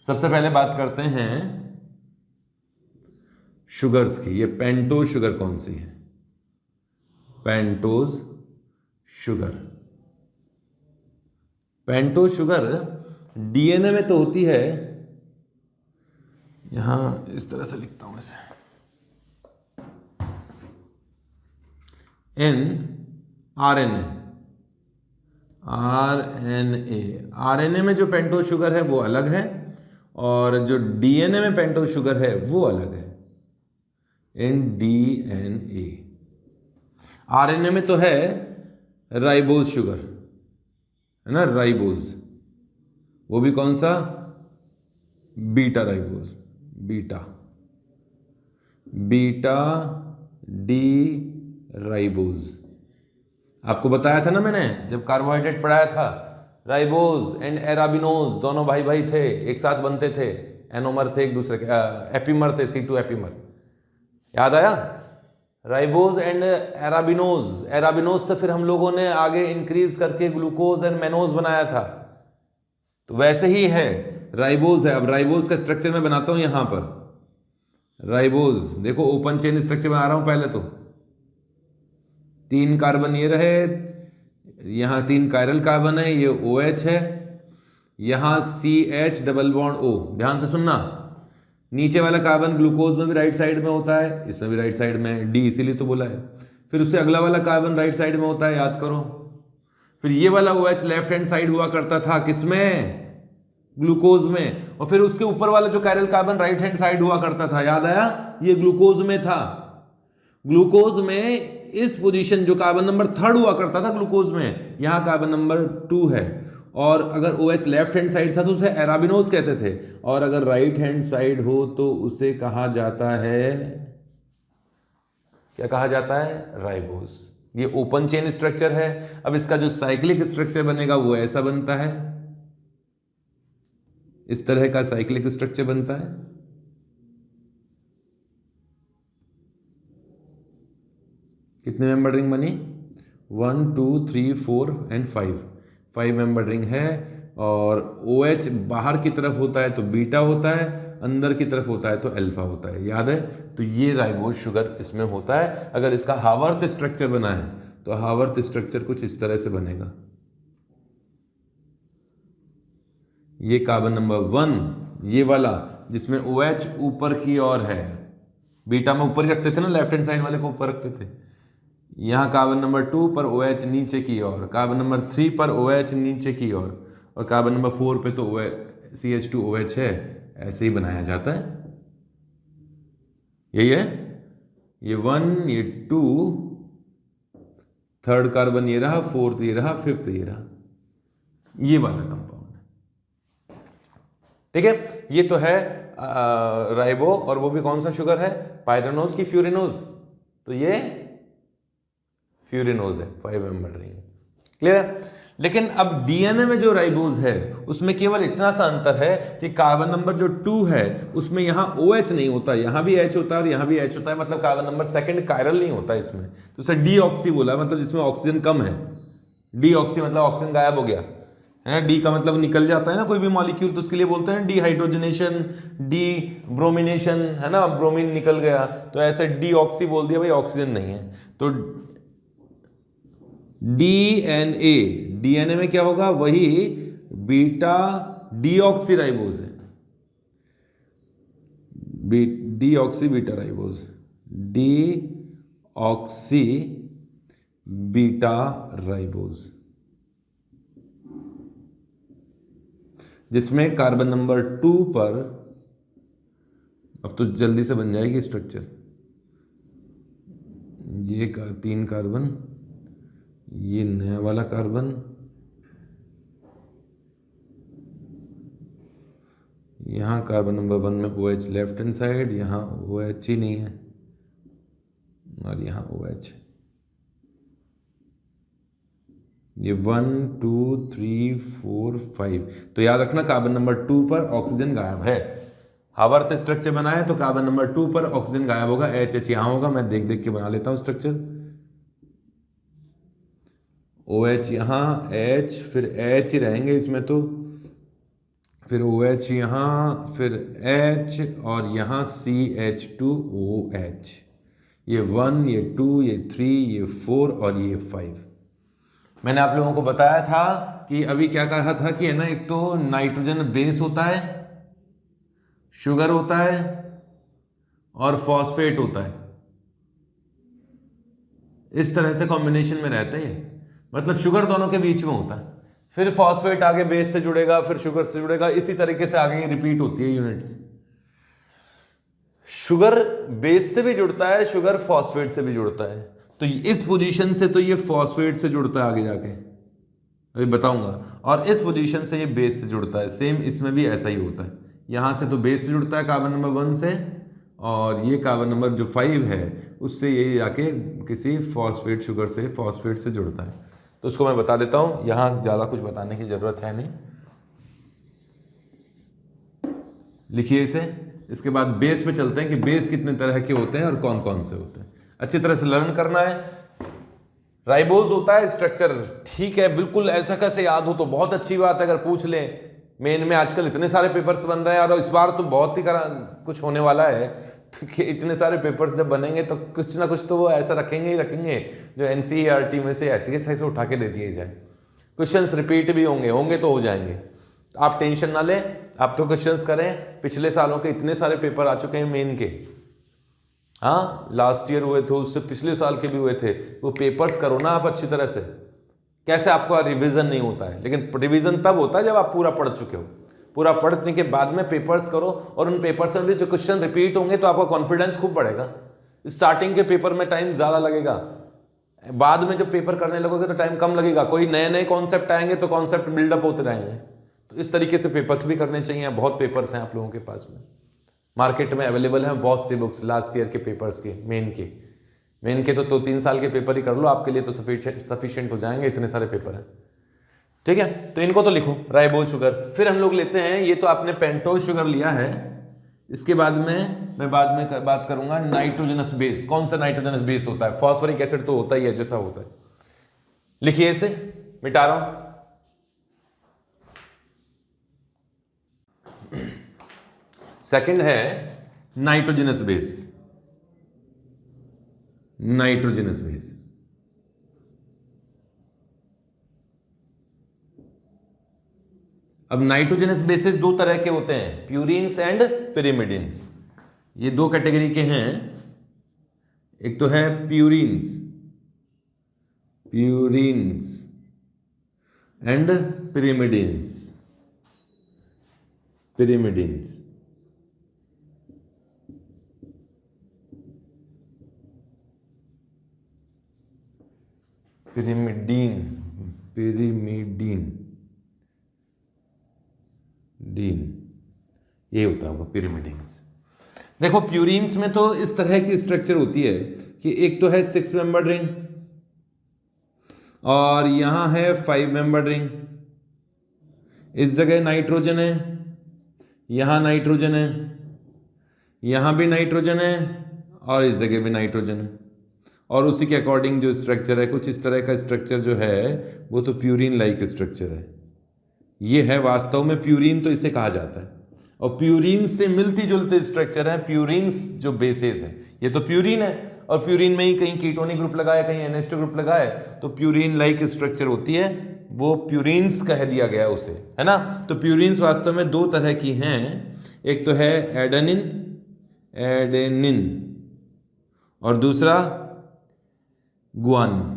सबसे पहले बात करते हैं शुगर्स की। ये पेंटोज शुगर कौन सी है, pentose sugar. Pentose sugar DNA में तो होती है, यहां इस तरह से लिखता हूं इसे, इन आरएनए। आरएनए में जो पेंटोज शुगर है वो अलग है, और जो डीएनए में पेंटोज शुगर है वो अलग है। इन डीएनए, आरएनए में तो है राइबोज शुगर, है ना, राइबोज। वो भी कौन सा, beta ribose, beta D ribose. आपको बताया था ना मैंने जब कार्बोहाइड्रेट पढ़ाया था, राइबोज एंड एराबिनोज दोनों भाई भाई थे, एक साथ बनते थे, एनोमर थे एक दूसरे के, एपीमर थे, C2 एपीमर। याद आया, राइबोज एंड एराबिनोज। एराबिनोज से फिर हम लोगों ने आगे इंक्रीज करके ग्लूकोज एंड मेनोज बनाया था। तो वैसे ही है, राइबोज है। अब राइबोज का स्ट्रक्चर मैं बनाता हूं यहां पर। राइबोज देखो, ओपन चेन स्ट्रक्चर बना रहा हूं। पहले तो 3 कार्बन ये रहे, यहां 3 कायरल कार्बन है, ये OH है, यहां CH डबल बॉन्ड O। ध्यान से सुनना, नीचे वाला कार्बन ग्लूकोज में भी राइट साइड में होता है, इसमें भी राइट साइड में, D इसीलिए तो बोला है। फिर उससे अगला वाला कार्बन राइट साइड में होता है, याद करो। फिर ये वाला OH लेफ्ट हैंड साइड हुआ करता था, किसमें, ग्लूकोज में। और फिर उसके ऊपर वाला जो chiral carbon right hand side हुआ करता था, याद आया, ये ग्लूकोज में था। ग्लूकोज में इस पोजीशन जो कार्बन नंबर 3 हुआ करता था ग्लूकोज में, यहां कार्बन नंबर 2 है, और अगर OH लेफ्ट हैंड साइड था तो उसे एराबिनोज कहते थे, और अगर राइट हैंड साइड हो तो उसे कहा जाता है, क्या कहा जाता है, राइबोज। ये ओपन चेन स्ट्रक्चर है। अब इसका जो साइक्लिक स्ट्रक्चर बनेगा वो ऐसा बनता है, इस तरह का साइक्लिक स्ट्रक्चर बनता है। कितने मेंबर रिंग बनी? 1 2 3 4 एंड 5 मेंबर रिंग है। और OH बाहर की तरफ होता है तो बीटा होता है, अंदर की तरफ होता है तो अल्फा होता है, याद है? तो ये राइबोज शुगर इसमें होता है। अगर इसका हावर्थ स्ट्रक्चर बना है तो हावर्थ स्ट्रक्चर कुछ इस तरह से बनेगा। ये कार्बन नंबर 1 ये वाला जिसमें OH ऊपर की ओर है, बीटा में ऊपर ही रखते थे ना, लेफ्ट हैंड साइड वाले को ऊपर रखते थे। यहाँ कार्बन नंबर 2 पर OH नीचे की ओर, कार्बन नंबर 3 पर OH नीचे की ओर, और कार्बन नंबर 4 पे तो CH2OH है। ऐसे ही बनाया जाता है। यही है, ये 1 ये 2, थर्ड कार्बन ये रहा, फोर्थ ये रहा, फिफ्थ ये रहा, ये वाला कंपाउंड है। ठीक है, ये तो है राइबो, और वो भी कौन सा शुगर है, पायरानोज की फ्यूरिनोज? तो ये फ्यूरिनोज है, 5 मेंबर रिंग। क्लियर है? लेकिन अब डीएनए में जो राइबोज है उसमें केवल इतना सा अंतर है कि कार्बन नंबर जो 2 है उसमें यहां OH नहीं होता, यहां भी H होता है और यहां भी H होता है, मतलब कार्बन नंबर 2 कायरल नहीं होता इसमें, तो उसे डीऑक्सी बोला, मतलब जिसमें ऑक्सीजन कम है। डीऑक्सी मतलब ऑक्सीजन गायब हो गया है ना, डी का मतलब निकल जाता है ना कोई भी मॉलिक्यूल, तो उसके लिए बोलते हैं डिहाइड्रोजनेशन, डी ब्रोमिनेशन, है ना, ब्रोमीन निकल गया, तो ऐसे डीऑक्सी बोल दिया, भाई ऑक्सीजन नहीं है। तो डीएनए में क्या होगा, वही बीटा डीऑक्सी राइबोज है, deoxy beta ribose, deoxy beta ribose, जिसमें कार्बन नंबर 2 पर, अब तो जल्दी से बन जाएगी स्ट्रक्चर, ये 3 कार्बन, ये नया वाला कार्बन, यहां कार्बन नंबर 1 में OH लेफ्ट हैंड साइड, यहां OH ही नहीं है, और यहां OH। ये 1 2 3 4 5, तो याद रखना कार्बन नंबर 2 पर ऑक्सीजन गायब है। हावर्थ स्ट्रक्चर बनाया तो कार्बन नंबर 2 पर ऑक्सीजन गायब होगा, HH यहां होगा, मैं देख देख के बना लेता हूं स्ट्रक्चर। OH यहाँ, H, फिर H ही रहेंगे इसमें, तो फिर OH यहाँ, फिर H, और यहाँ CH2OH। ये 1 ये 2 ये 3 ये 4 और ये 5। मैंने आप लोगों को बताया था कि अभी क्या कहा था कि है ना, एक तो नाइट्रोजन बेस होता है, शुगर होता है, और फॉस्फेट होता है, इस तरह से कॉम्बिनेशन में रहता है, मतलब शुगर दोनों के बीच में होता है, फिर फॉस्फेट आगे बेस से जुड़ेगा, फिर शुगर से जुड़ेगा, इसी तरीके से आगे रिपीट होती है यूनिट्स। शुगर बेस से भी जुड़ता है, शुगर फॉस्फेट से भी जुड़ता है, तो इस पोजीशन से तो ये फॉस्फेट से जुड़ता है आगे जाके, अभी बताऊंगा, और इस पोजीशन से ये बेस से जुड़ता है, सेम इसमें भी ऐसा ही होता है, यहां से तो बेस से जुड़ता है कार्बन नंबर 1 से, और ये कार्बन नंबर जो 5 है उससे ये जाके किसी फॉस्फेट शुगर से, फॉस्फेट से जुड़ता है। तो उसको मैं बता देता हूं, यहां ज्यादा कुछ बताने की जरूरत है नहीं, लिखिए इसे। इसके बाद बेस पे चलते हैं कि बेस कितने तरह के होते हैं और कौन कौन से होते हैं, अच्छी तरह से लर्न करना है। राइबोज होता है स्ट्रक्चर, ठीक है, बिल्कुल ऐसा कैसे याद हो तो बहुत अच्छी बात है, अगर पूछ ले। मेन में आजकल इतने सारे पेपर्स बन रहे हैं, और इस बार तो बहुत ही कुछ होने वाला है, कि इतने सारे पेपर्स जब बनेंगे तो कुछ ना कुछ तो वो ऐसा रखेंगे ही रखेंगे जो NCERT में से ऐसे उठा के दे दिए जाए। क्वेश्चंस रिपीट भी होंगे तो हो जाएंगे, आप टेंशन ना लें, आप तो क्वेश्चंस करें। पिछले सालों के इतने सारे पेपर आ चुके हैं मेन के, हाँ, लास्ट ईयर हुए थे, उससे पिछले साल के भी हुए थे, वो पेपर्स करो ना आप अच्छी तरह से। कैसे आपका रिवीजन नहीं होता है, लेकिन रिवीजन तब होता है जब आप पूरा पढ़ चुके हो। पूरा पढ़ने के बाद में पेपर्स करो, और उन पेपर्स में भी जो क्वेश्चन रिपीट होंगे तो आपका कॉन्फिडेंस खूब बढ़ेगा स्टार्टिंग के पेपर में टाइम ज़्यादा लगेगा, बाद में जब पेपर करने लगोगे तो टाइम कम लगेगा, कोई नए नए कॉन्सेप्ट आएंगे तो कॉन्सेप्ट बिल्डअप होते रहेंगे। तो इस तरीके से पेपर्स भी करने चाहिए। बहुत पेपर्स हैं आप लोगों के पास में, मार्केट में अवेलेबल हैं बहुत सी बुक्स लास्ट ईयर के पेपर्स के, मेन के तो 3 साल के पेपर ही कर लो, आपके लिए तो सफिशिएंट हो जाएंगे, इतने सारे पेपर हैं। ठीक है, तो इनको तो लिखो, राइबोज शुगर। फिर हम लोग लेते हैं, ये तो आपने पेंटोज शुगर लिया है, इसके बाद में मैं बाद में बात करूंगा नाइट्रोजनस बेस। कौन सा नाइट्रोजनस बेस होता है? फॉस्फोरिक एसिड तो होता ही है, जैसा होता है। लिखिए इसे, मिटा रहा हूं। सेकंड है नाइट्रोजनस बेस, नाइट्रोजनस बेस। अब नाइट्रोजनस बेसिस दो तरह के होते हैं, प्यूरिन्स एंड पिरिमिडिन्स। ये दो कैटेगरी के हैं, एक तो है प्यूरिन्स एंड पिरिमिडिन्स। ये होता होगा पिरिमिडिन्स। देखो प्यूरिन्स में तो इस तरह की स्ट्रक्चर होती है कि एक तो है 6 मेंबर रिंग और यहां है 5 मेंबर रिंग। इस जगह नाइट्रोजन है, यहां नाइट्रोजन है, यहां भी नाइट्रोजन है और इस जगह भी नाइट्रोजन है। और उसी के अकॉर्डिंग जो स्ट्रक्चर है, कुछ इस तरह का स्ट्रक्चर जो है वो तो प्यूरिन लाइक स्ट्रक्चर है। ये है वास्तव में प्यूरिन, तो इसे कहा जाता है। और प्यूरिन से मिलती जुलती स्ट्रक्चर है प्यूरिन्स जो बेसेस है। ये तो प्यूरिन है और प्यूरिन में ही कहीं कीटोनिक ग्रुप लगाए, कहीं NH2 ग्रुप लगाए, तो प्यूरिन लाइक स्ट्रक्चर होती है, वो प्यूरिन्स कह दिया गया उसे, है ना। तो प्यूरिन्स वास्तव में दो तरह की हैं, एक तो है एडेनिन और दूसरा गुआनिन।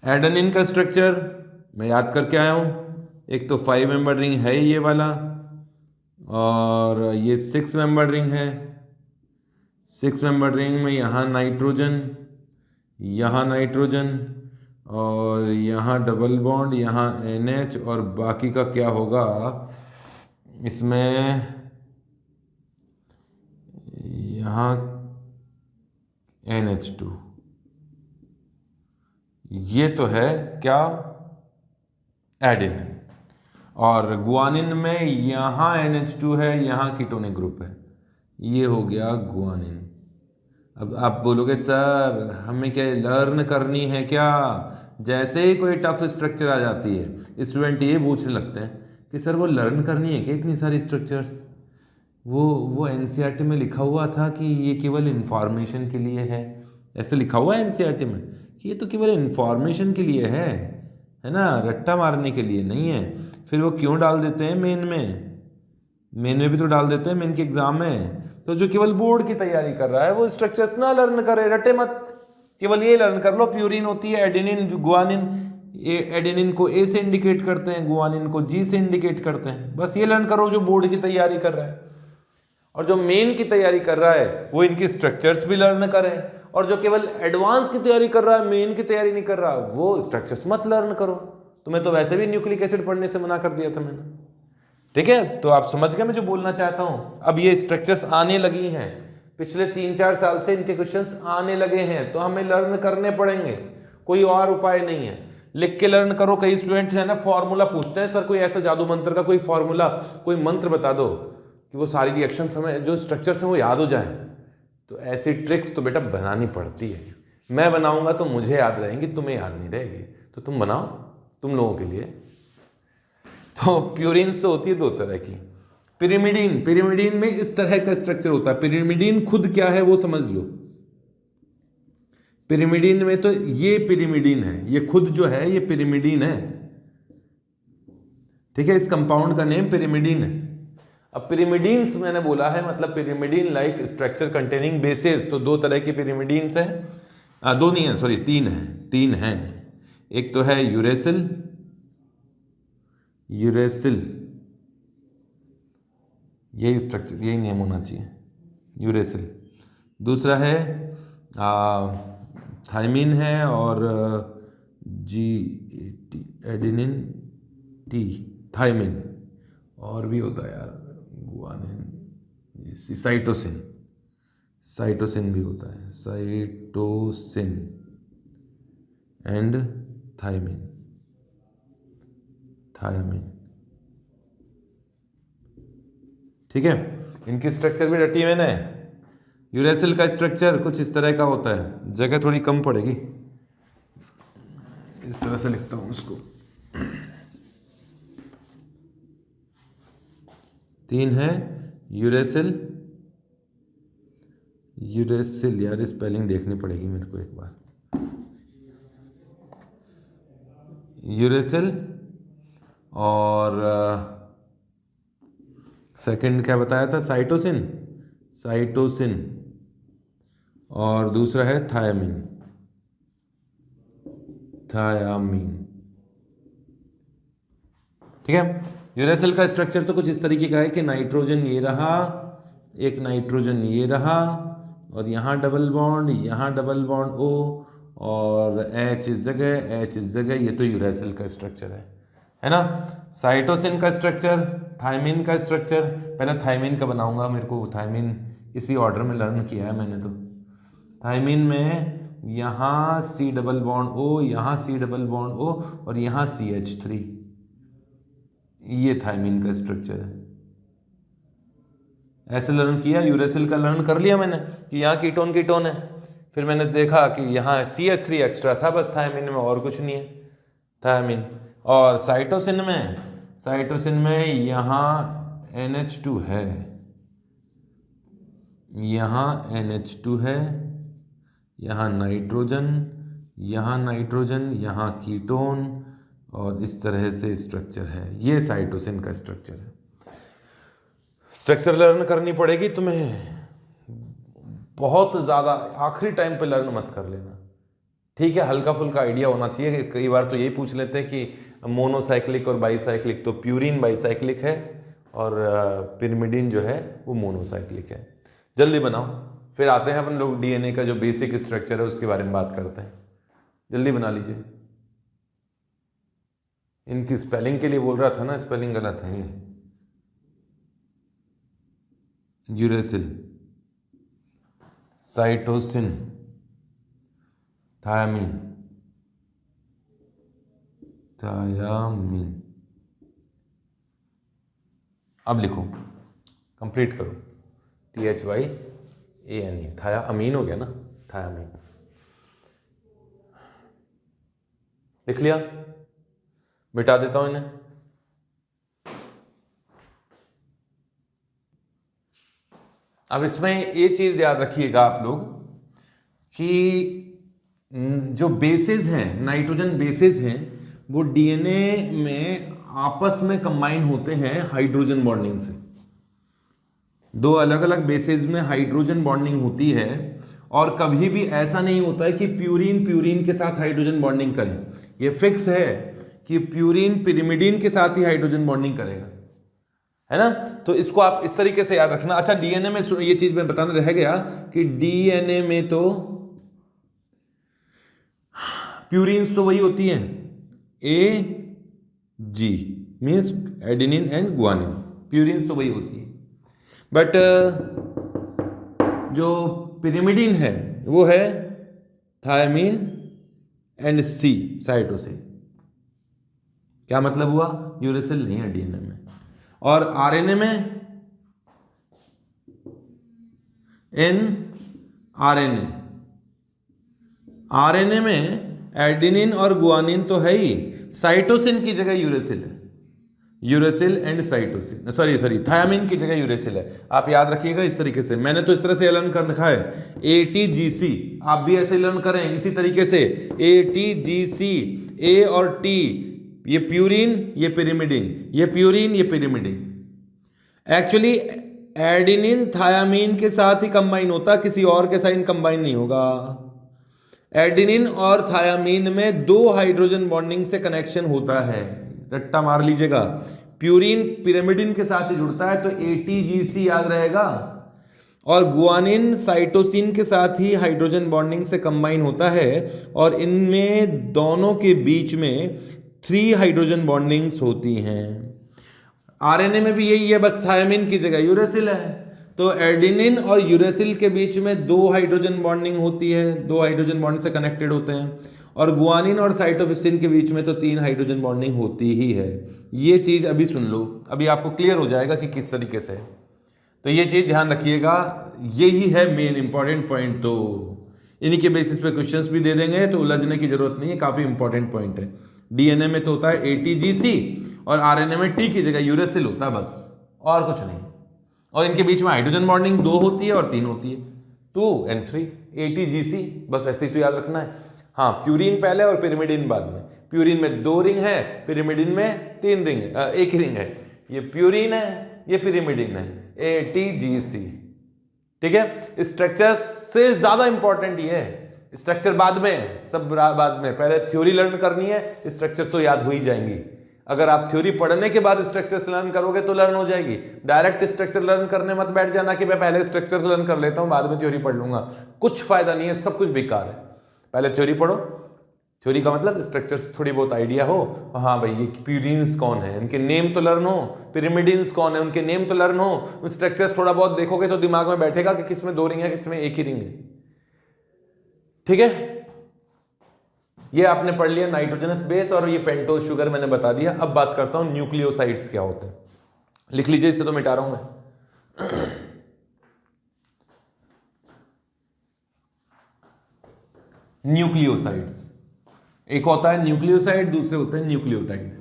एडेनिन का स्ट्रक्चर मैं याद करके आया हूं, एक तो 5 मेंबर रिंग है ये वाला और ये 6 मेंबर रिंग है। 6 मेंबर रिंग में यहाँ नाइट्रोजन और यहाँ डबल बॉन्ड, यहाँ NH और बाकी का क्या होगा इसमें, यहाँ NH2। ये तो है क्या, एडेनिन। और गुआनिन में यहाँ NH2 है, यहाँ कीटोनिक ग्रुप है, ये हो गया गुआनिन। अब आप बोलोगे सर हमें क्या लर्न करनी है क्या? जैसे ही कोई टफ स्ट्रक्चर आ जाती है स्टूडेंट ये पूछने लगते हैं कि सर वो लर्न करनी है क्या इतनी सारी स्ट्रक्चर्स? वो NCERT में लिखा हुआ था कि ये केवल इन्फॉर्मेशन के लिए है, ऐसे लिखा हुआ है NCERT में कि ये तो केवल इन्फॉर्मेशन के लिए है ना, रट्टा मारने के लिए नहीं है। फिर वो क्यों डाल देते हैं मेन में भी तो डाल देते हैं, मेन के एग्जाम में। तो जो केवल बोर्ड की तैयारी कर रहा है वो स्ट्रक्चर्स ना लर्न करे, रटे मत, केवल ये लर्न कर लो। प्यूरिन होती है एडेनिन, गुआनिन, एडेनिन को A से इंडिकेट करते हैं, गुआनिन को G से इंडिकेट करते हैं। बस ये लर्न करो जो बोर्ड की तैयारी कर रहा है। और जो मेन की तैयारी कर रहा है वो इनकी स्ट्रक्चर्स भी लर्न करे, और जो केवल एडवांस की तैयारी कर रहा है, मेन की तैयारी नहीं कर रहा, वो स्ट्रक्चर्स मत लर्न करो। तुम्हें तो वैसे भी न्यूक्लिक एसिड पढ़ने से मना कर दिया था मैंने, ठीक है। तो आप समझ गए मैं जो बोलना चाहता हूं। अब ये स्ट्रक्चर्स आने लगी हैं, पिछले 3-4 साल से इनके क्वेश्चंस आने लगे हैं, तो हमें लर्न करने पड़ेंगे, कोई और उपाय नहीं है। लिख के लर्न करो। कई स्टूडेंट है ना फॉर्मूला पूछते हैं, सर कोई ऐसा जादू मंत्र का कोई फॉर्मूला, कोई मंत्र बता दो कि वो सारी रिएक्शन हमें जो स्ट्रक्चर्स हैं वो याद हो जाए। तो ऐसी ट्रिक्स तो बेटा बनानी पड़ती है। मैं बनाऊंगा तो मुझे याद रहेंगी, तुम्हें याद नहीं रहेगी, तो तुम बनाओ तुम लोगों के लिए। तो प्यूरिन्स तो होती है दो तरह की। पिरिमिडीन में इस तरह का स्ट्रक्चर होता है। पिरिमिडीन खुद क्या है वो समझ लो। पिरिमिडीन में तो ये पिरिमिडीन है, ये खुद जो है ये पिरिमिडीन है, ठीक है। इस कंपाउंड का नेम पिरिमिडीन है। अब पिरिमिडीन्स मैंने बोला है मतलब pyrimidine like structure containing bases. तो दो तरह की पिरिमिडीन्स हैं, दो नहीं है सॉरी तीन हैं। एक तो है यूरेसिल यही स्ट्रक्चर, यही नेम होना चाहिए, यूरेसिल। दूसरा है थायमिन है और GAT एडेनिन T थायमिन, और भी होता है यार गुआनिन, साइटोसिन, साइटोसिन भी होता है, साइटोसिन एंड थायमिन, थायमिन। ठीक है, इनकी स्ट्रक्चर भी रटी मैंने। यूरेसिल का स्ट्रक्चर कुछ इस तरह का होता है, जगह थोड़ी कम पड़ेगी, इस तरह से लिखता हूं इसको। 3 है यूरेसिल, यूरेसिल यार स्पेलिंग देखनी पड़ेगी मेरे को एक बार। यूरेसिल और सेकंड क्या बताया था, साइटोसिन, साइटोसिन, और दूसरा है थायमिन, थायामीन। ठीक है, यूरेसिल का स्ट्रक्चर तो कुछ इस तरीके का है कि नाइट्रोजन ये रहा, एक नाइट्रोजन ये रहा, और यहाँ डबल बॉन्ड, यहाँ डबल बॉन्ड O, और H इस जगह, H इस जगह। ये तो यूरेसिल का स्ट्रक्चर है ना। साइटोसिन का स्ट्रक्चर, थायमिन का स्ट्रक्चर, पहले थायमिन का बनाऊंगा, मेरे को थायमिन इसी ऑर्डर में लर्न किया है मैंने। तो थायमिन में यहाँ C डबल बॉन्ड O, यहाँ C डबल बॉन्ड O, और यहाँ CH3, ये थायमिन का स्ट्रक्चर है। ऐसे लर्न किया, यूरेसिल का लर्न कर लिया मैंने कि यहाँ कीटोन कीटोन है, फिर मैंने देखा कि यहाँ CH3 एक्स्ट्रा था बस थायमिन में, और कुछ नहीं है थायमिन। और साइटोसिन में यहाँ NH2 है, यहाँ NH2 है, यहाँ नाइट्रोजन, यहाँ नाइट्रोजन, यहाँ कीटोन, और इस तरह से स्ट्रक्चर है। ये साइटोसिन का स्ट्रक्चर है। स्ट्रक्चर लर्न करनी पड़ेगी तुम्हें, बहुत ज़्यादा आखिरी टाइम पे लर्न मत कर लेना, ठीक है। हल्का फुल्का आइडिया होना चाहिए। कई बार तो यही पूछ लेते हैं कि मोनोसाइक्लिक और बाईसाइक्लिक, तो प्यूरिन बाईसाइक्लिक है और पिरिमिडिन जो है वो मोनोसाइक्लिक है। जल्दी बनाओ, फिर आते हैं अपन लोग DNA का जो बेसिक स्ट्रक्चर है उसके बारे में बात करते हैं। जल्दी बना लीजिए। इनकी स्पेलिंग के लिए बोल रहा था ना, स्पेलिंग गलत है ये। Uracil, cytosine, thiamine, thiamine. अब लिखो, कंप्लीट करो, THYANE, थाया अमीन हो गया ना, थायामीन। लिख लिया, मिटा देता हूं इन्हें। अब इसमें ये चीज याद रखिएगा आप लोग कि जो बेसेस हैं, नाइट्रोजन बेसेस हैं, वो DNA में आपस में कंबाइन होते हैं हाइड्रोजन बॉन्डिंग से। दो अलग अलग बेसेस में हाइड्रोजन बॉन्डिंग होती है, और कभी भी ऐसा नहीं होता है कि प्यूरिन प्यूरिन के साथ हाइड्रोजन बॉन्डिंग करे। ये फिक्स है कि प्यूरिन पिरिमिडिन के साथ ही हाइड्रोजन बॉन्डिंग करेगा, है ना। तो इसको आप इस तरीके से याद रखना। अच्छा, DNA में ये चीज मैं बताना रह गया कि DNA में तो प्यूरिन्स तो वही होती हैं, AG means adenine and guanine, purines तो वही होती है। बट जो पिरिमिडिन है वो है थायमीन एंड C, साइटोसिन। क्या मतलब हुआ, यूरेसिल नहीं है DNA में। और RNA में RNA में एडेनिन और गुआनिन तो है ही, साइटोसिन की जगह यूरेसिल है। Uracil and cytosine, sorry thiamine की जगह यूरेसिल है। आप याद रखिएगा इस तरीके से, मैंने तो इस तरह से लर्न कर रखा है, ATGC, आप भी ऐसे लर्न करें इसी तरीके से, ATGC, A और T, ये प्यूरिन, ये पिरिमिडिन, ये प्यूरिन, ये पिरिमिडिन। एक्चुअली एडेनिन थायामीन के साथ ही कंबाइन होता, किसी और के साथ कंबाइन नहीं होगा। एडेनिन और थायामीन में 2 हाइड्रोजन बॉन्डिंग से कनेक्शन होता है, रट्टा मार लीजिएगा। प्यूरिन पिरिमिडिन के साथ ही जुड़ता है तो ATGC याद रहेगा। और गुआनिन साइटोसिन के साथ ही हाइड्रोजन बॉन्डिंग से कंबाइन होता है और इनमें दोनों के बीच में 3 हाइड्रोजन बॉन्डिंग्स होती हैं। RNA में भी यही है, बस थायमिन की जगह यूरेसिल है। तो एडेनिन और यूरेसिल के बीच में 2 हाइड्रोजन बॉन्डिंग होती है, 2 हाइड्रोजन बॉन्ड से कनेक्टेड होते हैं। और गुआनिन और साइटोसिन के बीच में तो 3 हाइड्रोजन बॉन्डिंग होती ही है। ये चीज अभी सुन लो, अभी आपको क्लियर हो जाएगा कि किस तरीके से। तो ये चीज ध्यान रखिएगा, यही है मेन इंपॉर्टेंट पॉइंट। तो इन्हीं के बेसिस पे क्वेश्चंस भी दे देंगे, तो उलझने की जरूरत नहीं है, काफी इंपॉर्टेंट पॉइंट है। डीएनए में तो होता है ATGC और RNA में T की जगह यूरेसिल होता है, बस और कुछ नहीं। और इनके बीच में हाइड्रोजन बॉन्डिंग 2 होती है और 3 होती है, 2 और 3 ATGC, बस ऐसे ही तो याद रखना है। हाँ, प्यूरिन पहले और पिरिमिडिन बाद में। प्यूरिन में 2 रिंग है, पिरिमिडिन में 3 रिंग है, 1 ही रिंग है। ये प्यूरिन है, ये पिरिमिडिन है, ATGC। ठीक है, स्ट्रक्चर से ज्यादा इंपॉर्टेंट ये है, स्ट्रक्चर बाद में, सब बाद में, पहले थ्योरी लर्न करनी है, स्ट्रक्चर तो याद हो ही जाएंगी। अगर आप थ्योरी पढ़ने के बाद स्ट्रक्चर्स लर्न करोगे तो लर्न हो जाएगी। डायरेक्ट स्ट्रक्चर लर्न करने मत बैठ जाना कि मैं पहले स्ट्रक्चर लर्न कर लेता हूं बाद में थ्योरी पढ़ लूंगा, कुछ फायदा नहीं है, सब कुछ बेकार है। पहले थ्योरी पढ़ो, थ्योरी का मतलब स्ट्रक्चर्स थोड़ी बहुत आइडिया हो, हाँ भाई ये प्यूरिन्स कौन है उनके नेम तो लर्न हो, पिरिमिडिन्स कौन है उनके नेम तो लर्न हो, स्ट्रक्चर्स थोड़ा बहुत देखोगे तो दिमाग में बैठेगा कि किसमें 2 रिंग है किसमें 1 ही रिंग है। ठीक है, ये आपने पढ़ लिया नाइट्रोजनस बेस और ये पेंटोज शुगर मैंने बता दिया। अब बात करता हूं न्यूक्लियोसाइड्स क्या होते हैं, लिख लीजिए, इसे तो मिटा रहा हूं मैं। न्यूक्लियोसाइड्स, एक होता है न्यूक्लियोसाइड, दूसरे होते हैं न्यूक्लियोटाइड।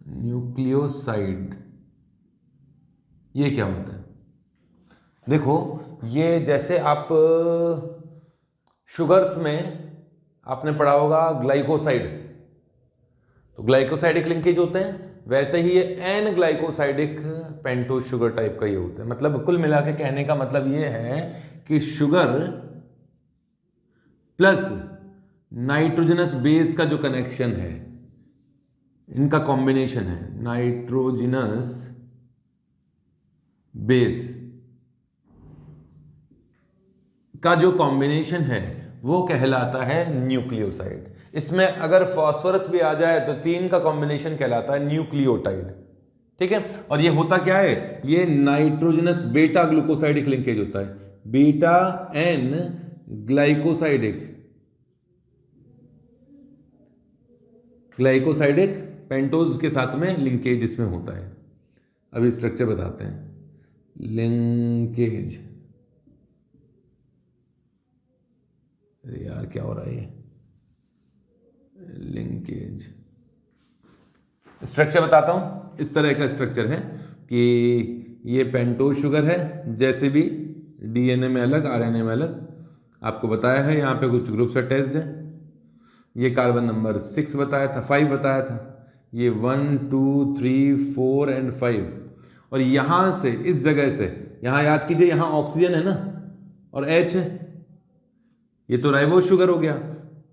न्यूक्लियोसाइड ये क्या होता है? देखो, ये जैसे आप शुगर्स में आपने पढ़ा होगा ग्लाइकोसाइड, तो ग्लाइकोसाइडिक लिंकेज होते हैं, वैसे ही ये an glycosidic pentose sugar type का ये होता है। मतलब कुल मिला के कहने का मतलब ये है कि शुगर प्लस नाइट्रोजनस बेस का जो कनेक्शन है, इनका कॉम्बिनेशन है, नाइट्रोजनस बेस का जो कॉम्बिनेशन है वो कहलाता है न्यूक्लियोसाइड। इसमें अगर फास्फोरस भी आ जाए तो 3 का कॉम्बिनेशन कहलाता है न्यूक्लियोटाइड। ठीक है, और ये होता क्या है, ये नाइट्रोजनस बेटा ग्लूकोसाइडिक लिंकेज होता है, बीटा एन ग्लाइकोसाइडिक पेंटोज के साथ में लिंकेज इसमें होता है। अभी स्ट्रक्चर बताते हैं, लिंकेज, अरे यार क्या हो रहा है, लिंकेज स्ट्रक्चर बताता हूं। इस तरह का स्ट्रक्चर है कि ये पेंटोज शुगर है, जैसे भी डीएनए में अलग, आरएनए में अलग, आपको बताया है, यहाँ पे कुछ ग्रुप्स अटैच्ड है। ये कार्बन नंबर 6 बताया था, 5 बताया था, ये 1 2 3 4 एंड 5। और यहां से, इस जगह से, यहां याद कीजिए, यहां ऑक्सीजन है ना और H है, ये तो राइबोज शुगर हो गया।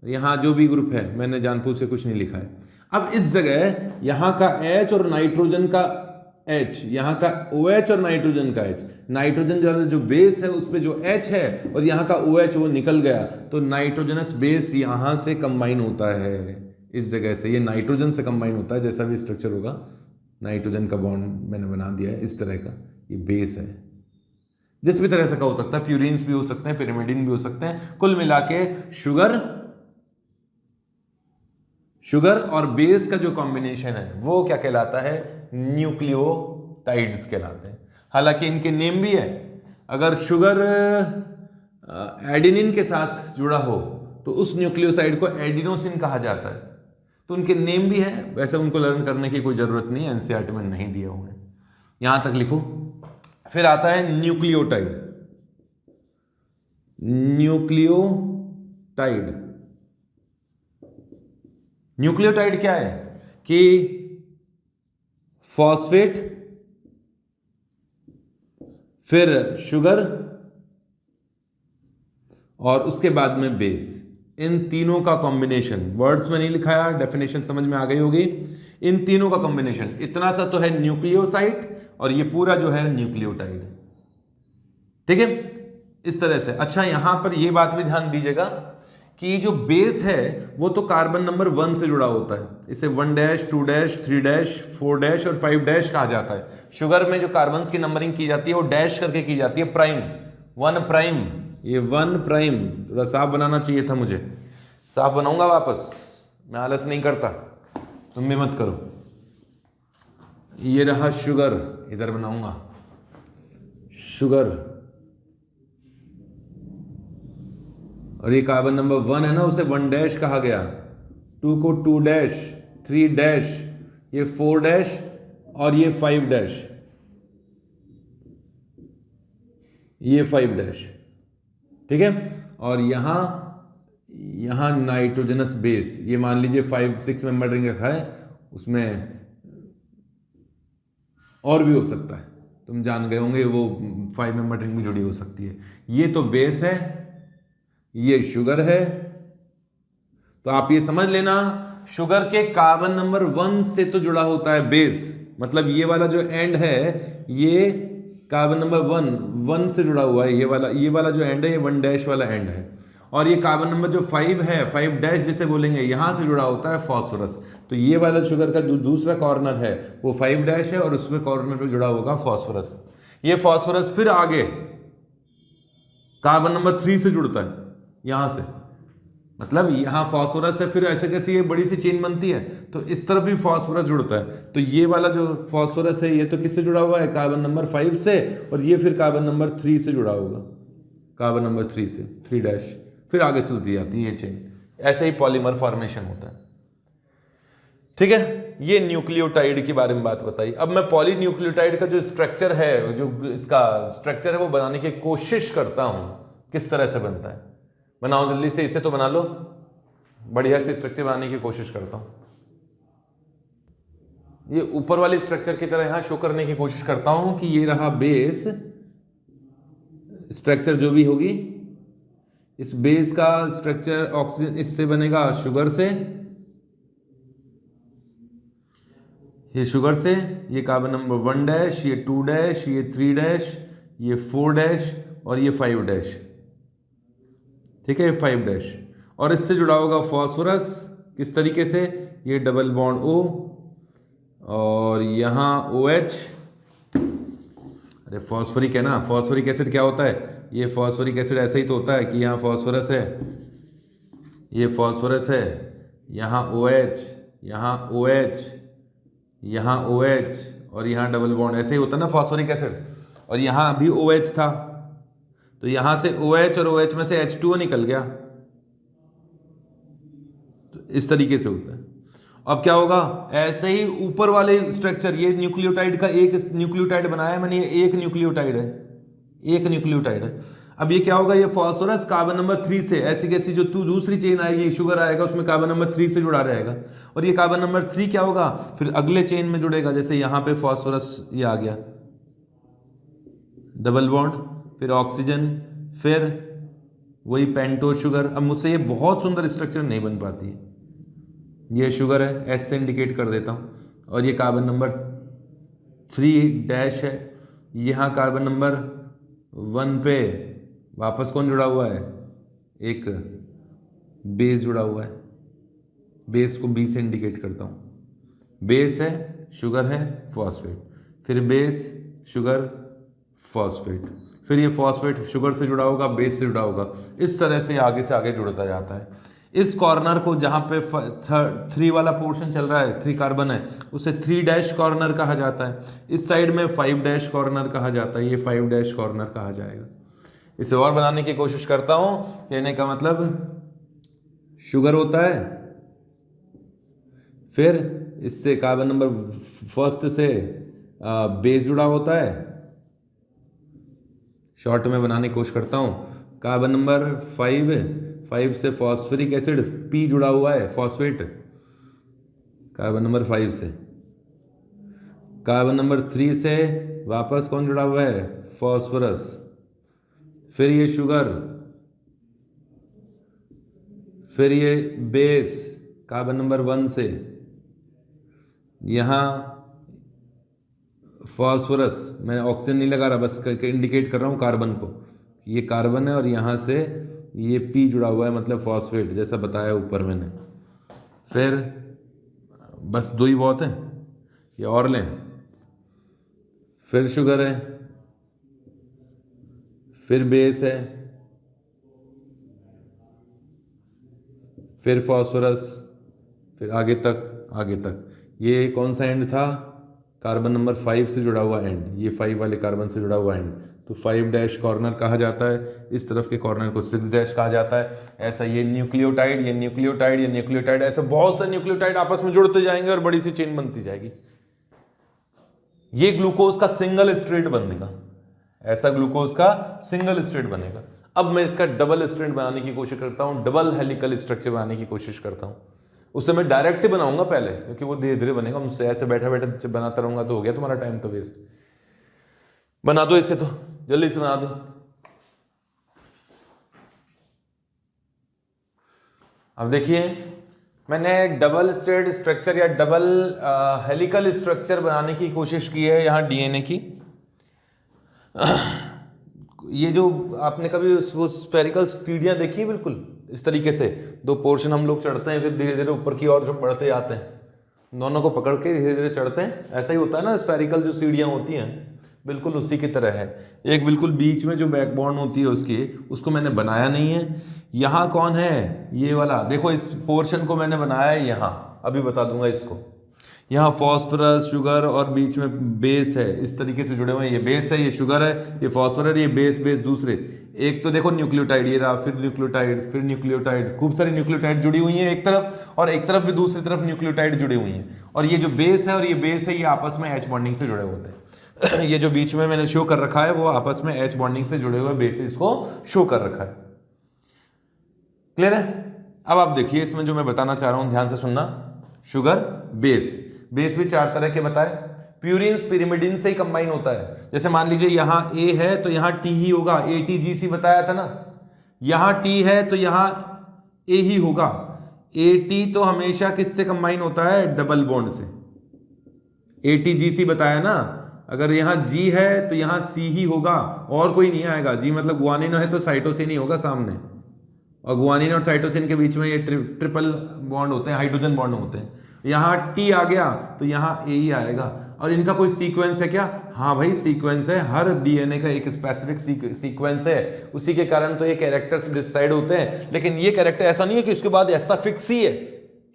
यहां जो भी ग्रुप है, मैंने जानबूझ से कुछ नहीं लिखा है। अब इस जगह यहां का H और नाइट्रोजन का H, यहां का OH और नाइट्रोजन का H, नाइट्रोजन जो बेस है उस पे जो H है और यहां का OH वो निकल गया, तो नाइट्रोजनस बेस यहां से कंबाइन होता है, इस जगह से, ये नाइट्रोजन से कंबाइन होता है। जैसा भी स्ट्रक्चर होगा, नाइट्रोजन का बॉन्ड मैंने बना दिया है इस तरह का, ये बेस है। जिस भी तरह से का हो सकता है, प्यूरिन्स भी हो सकते हैं, पिरिमिडिन भी हो सकते हैं। कुल मिला के शुगर और बेस का जो कॉम्बिनेशन है वो क्या कहलाता है, न्यूक्लियोटाइड्स कहलाते हैं। हालांकि इनके नेम भी है, अगर शुगर एडेनिन के साथ जुड़ा हो तो उस न्यूक्लियोसाइड को एडिनोसिन कहा जाता है, तो उनके नेम भी है। वैसे उनको लर्न करने की कोई जरूरत नहीं है, एनसीईआरटी में नहीं दिए हुए हैं, यहां तक लिखो। फिर आता है न्यूक्लियोटाइड। न्यूक्लियोटाइड न्यूक्लियोटाइड क्या है कि फॉस्फेट, फिर शुगर और उसके बाद में बेस, इन तीनों का कॉम्बिनेशन, वर्ड्स में नहीं लिखाया, डेफिनेशन समझ में आ गई होगी। इन तीनों का कॉम्बिनेशन, इतना सा तो है न्यूक्लियोसाइड और ये पूरा जो है न्यूक्लियोटाइड। ठीक है, इस तरह से। अच्छा, यहां पर ये बात भी ध्यान दीजिएगा कि जो बेस है वो तो कार्बन नंबर 1 से जुड़ा होता है, इसे 1 डैश 2 डैश 3 डैश 4 डैश और 5 डैश कहा जाता है। शुगर में जो कार्बन्स की नंबरिंग की जाती है वो डैश करके की जाती है, प्राइम, 1 प्राइम, ये 1 प्राइम। थोड़ा साफ बनाना चाहिए था मुझे, साफ बनाऊंगा वापस, मैं आलस नहीं करता, तुम भी मत करो। ये रहा शुगर, इधर बनाऊंगा शुगर, और ये कार्बन नंबर 1 है ना, उसे 1 डैश कहा गया, 2 को 2 डैश, 3 डैश, ये 4 डैश और ये 5 डैश, ये 5 डैश। ठीक है, और यहां नाइट्रोजनस बेस, ये मान लीजिए 5-6 मेंबर रिंग रखा है, उसमें और भी हो सकता है, तुम जान गए होंगे, वो 5 मेंबर रिंग भी जुड़ी हो सकती है। ये तो बेस है, ये शुगर है। तो आप ये समझ लेना, शुगर के कार्बन नंबर 1 से तो जुड़ा होता है बेस, मतलब ये वाला जो एंड है ये कार्बन नंबर 1 से जुड़ा हुआ है, ये वाला जो एंड है ये 1 डैश वाला एंड है। और ये कार्बन नंबर जो 5 है, 5 डैश जिसे बोलेंगे, यहां से जुड़ा होता है फॉस्फोरस। तो ये वाला शुगर का जो दूसरा कॉर्नर है वो 5 डैश है और उसमें कॉर्नर पे जुड़ा होगा फॉस्फोरस। ये फॉस्फोरस फिर आगे कार्बन नंबर 3 से जुड़ता है यहां से, मतलब यहां फॉस्फोरस है, फिर ऐसे कैसे ये बड़ी सी चेन बनती है, तो इस तरफ भी फॉस्फोरस जुड़ता है। तो ये वाला जो फॉस्फोरस है ये तो किससे जुड़ा हुआ है, कार्बन नंबर 5 से, और ये फिर कार्बन नंबर 3 से जुड़ा होगा, कार्बन नंबर 3 से, 3 डैश, फिर आगे चलती जाती है ये चेन। ऐसे ही पॉलीमर फॉर्मेशन होता है। ठीक है, ये न्यूक्लियोटाइड के बारे में बात बताई। अब मैं पॉलीन्यूक्लियोटाइड का जो स्ट्रक्चर है, जो इसका स्ट्रक्चर है वो बनाने की कोशिश करता हूं, किस तरह से बनता है। बनाओ जल्दी से, इसे तो बना लो, बढ़िया से स्ट्रक्चर बनाने की कोशिश करता हूं। ये ऊपर वाली स्ट्रक्चर की तरह यहां शो करने की कोशिश करता हूं कि ये रहा बेस स्ट्रक्चर, जो भी होगी इस बेस का स्ट्रक्चर ऑक्सीजन इससे बनेगा, शुगर से, ये शुगर से, ये कार्बन नंबर 1 डैश, ये 2 डैश, ये 3 डैश, ये 4 डैश और ये 5 डैश। ठीक है, 5 डैश, और इससे जुड़ा होगा फॉस्फोरस, किस तरीके से, ये डबल बॉन्ड O और यहाँ OH, अरे फॉस्फोरिक है ना, फॉस्फोरिक एसिड क्या होता है, ये फॉस्फोरिक एसिड ऐसे ही तो होता है कि यहाँ फॉस्फोरस है, ये फॉस्फोरस है, यहाँ OH, यहाँ OH, यहाँ OH और यहाँ डबल बॉन्ड, ऐसे ही होता है ना फॉस्फोरिक एसिड। और यहाँ भी OH था, तो यहां से OH और OH में से H2O निकल गया, तो इस तरीके से होता है। अब क्या होगा, ऐसे ही ऊपर वाले स्ट्रक्चर, ये न्यूक्लियोटाइड का एक न्यूक्लियोटाइड बनाया मैंने, ये एक न्यूक्लियोटाइड है, एक न्यूक्लियोटाइड है। अब ये क्या होगा, ये फॉस्फोरस कार्बन नंबर 3 से, ऐसी कैसी जो दूसरी चेन आएगी, शुगर आएगा, उसमें कार्बन नंबर 3 से जुड़ा रहेगा, और ये कार्बन नंबर 3 क्या होगा, फिर अगले चेन में जुड़ेगा, जैसे यहां पे फॉस्फोरस ये आ गया, डबल बॉन्ड, फिर ऑक्सीजन, फिर वही पेंटोज शुगर। अब मुझसे ये बहुत सुंदर स्ट्रक्चर नहीं बन पाती है, ये शुगर है, एस से इंडिकेट कर देता हूँ, और ये कार्बन नंबर 3 डैश है, यहाँ कार्बन नंबर 1 पे वापस कौन जुड़ा हुआ है, एक बेस जुड़ा हुआ है, बेस को बी से इंडिकेट करता हूँ, बेस है, शुगर है, फॉस्फेट, फिर बेस, शुगर, फॉस्फेट, फिर ये फॉस्फेट शुगर से जुड़ा होगा, बेस से जुड़ा होगा, इस तरह से आगे जुड़ता जाता है। इस कॉर्नर को जहाँ पे 3 वाला पोर्शन चल रहा है, 3 कार्बन है, उसे 3 डैश कॉर्नर कहा जाता है। इस साइड में 5 डैश कॉर्नर कहा जाता है, ये 5 डैश कॉर्नर कहा जाएगा। इसे और बनाने की कोशिश करता हूँ, कहने का मतलब शुगर होता है, फिर इससे कार्बन नंबर 1 से बेस जुड़ा होता है, शॉर्ट में बनाने की कोशिश करता हूँ, कार्बन नंबर 5 से फॉस्फोरिक एसिड P जुड़ा हुआ है, फॉस्फेट, कार्बन नंबर 5 से। कार्बन नंबर 3 से वापस कौन जुड़ा हुआ है, फॉस्फोरस। फिर ये शुगर, फिर ये बेस कार्बन नंबर 1 से, यहाँ फॉस्फोरस, मैं ऑक्सीजन नहीं लगा रहा, बस इंडिकेट कर रहा हूँ कार्बन को, ये कार्बन है और यहाँ से ये पी जुड़ा हुआ है, मतलब फॉस्फेट, जैसा बताया ऊपर मैंने। फिर बस 2 ही बहुत हैं, ये और लें। फिर शुगर है, फिर बेस है, फिर फॉस्फोरस, फिर आगे तक। ये कौन सा एंड था, कार्बन नंबर 5 से जुड़ा हुआ एंड, ये 5 वाले कार्बन से जुड़ा हुआ एंड, तो 5' कॉर्नर कहा जाता है। इस तरफ के कॉर्नर को 6' कहा जाता है। ऐसा ये न्यूक्लियोटाइड, ये न्यूक्लियोटाइड, ये न्यूक्लियोटाइड, ऐसे बहुत से न्यूक्लियोटाइड आपस में जुड़ते जाएंगे और बड़ी सी चेन बनती जाएगी। ये ग्लूकोज का सिंगल स्ट्रेट बनेगा, ऐसा ग्लूकोज का सिंगल स्ट्रेट बनेगा। अब मैं इसका डबल स्ट्रेट बनाने की कोशिश करता हूं, डबल हेलिकल स्ट्रक्चर बनाने की कोशिश करता हूं। उसे मैं डायरेक्ट बनाऊंगा पहले, क्योंकि वो धीरे धीरे बनेगा। मुझसे ऐसे बैठे बैठे बनाता रहूंगा तो हो गया तुम्हारा टाइम तो वेस्ट। बना दो इसे, तो जल्दी से बना दो। अब देखिए, मैंने डबल स्ट्रेट स्ट्रक्चर या डबल हेलिकल स्ट्रक्चर बनाने की कोशिश की है यहाँ डीएनए की। ये जो आपने कभी वो स्फेरिकल सीढ़ियाँ देखी है, बिल्कुल इस तरीके से 2 पोर्शन हम लोग चढ़ते हैं, फिर धीरे धीरे ऊपर की ओर बढ़ते जाते हैं, दोनों को पकड़ के धीरे धीरे चढ़ते हैं। ऐसा ही होता है ना, स्फेरिकल जो सीढ़ियाँ होती हैं, बिल्कुल उसी की तरह है। एक बिल्कुल बीच में जो बैकबोन होती है उसकी, उसको मैंने बनाया नहीं है। यहाँ कौन है, ये वाला देखो, इस पोर्शन को मैंने बनाया है यहाँ, अभी बता दूंगा इसको। यहाँ फॉस्फोरस, शुगर और बीच में बेस है, इस तरीके से जुड़े हुए हैं। ये बेस है, ये शुगर है, ये फॉस्फोरस, ये बेस दूसरे। एक तो देखो न्यूक्लियोटाइड, ये रहा, फिर न्यूक्लियोटाइड, फिर न्यूक्लियोटाइड, खूब सारी न्यूक्लियोटाइड जुड़ी हुई हैं एक तरफ, और एक तरफ भी दूसरी तरफ न्यूक्लियोटाइड जुड़ी हुई हैं। और ये जो बेस है और ये बेस है, ये आपस में H बॉन्डिंग से जुड़े होते हैं। ये जो बीच में मैंने शो कर रखा है वो आपस में H बॉन्डिंग से जुड़े हुए बेसिस को शो कर रखा है। क्लियर है? अब आप देखिए, इसमें जो मैं बताना चाह रहा हूं ध्यान से सुनना। शुगर, बेस भी 4 तरह के बताए। प्यूरिन्स पिरिमिडिन से ही कंबाइन होता है। जैसे मान लीजिए यहाँ A है तो यहाँ T ही होगा, ATGC बताया था ना। यहाँ T है तो यहाँ A ही होगा। AT तो हमेशा किससे कंबाइन होता है, डबल बॉन्ड से। ATGC बताया ना, अगर यहाँ G है तो यहाँ C ही होगा, और कोई नहीं आएगा। G मतलब गुआनिन है तो साइटोसिन ही होगा सामने, और गुआनिन और साइटोसिन के बीच में ये ट्रिपल बॉन्ड होते हैं, हाइड्रोजन बॉन्ड होते हैं। यहाँ T आ गया तो यहाँ A ही आएगा। और इनका कोई सीक्वेंस है क्या? हाँ भाई, सीक्वेंस है। हर डीएनए का एक स्पेसिफिक सीक्वेंस है, उसी के कारण तो ये कैरेक्टर्स डिसाइड होते हैं। लेकिन ये कैरेक्टर ऐसा नहीं है कि उसके बाद ऐसा फिक्स ही है।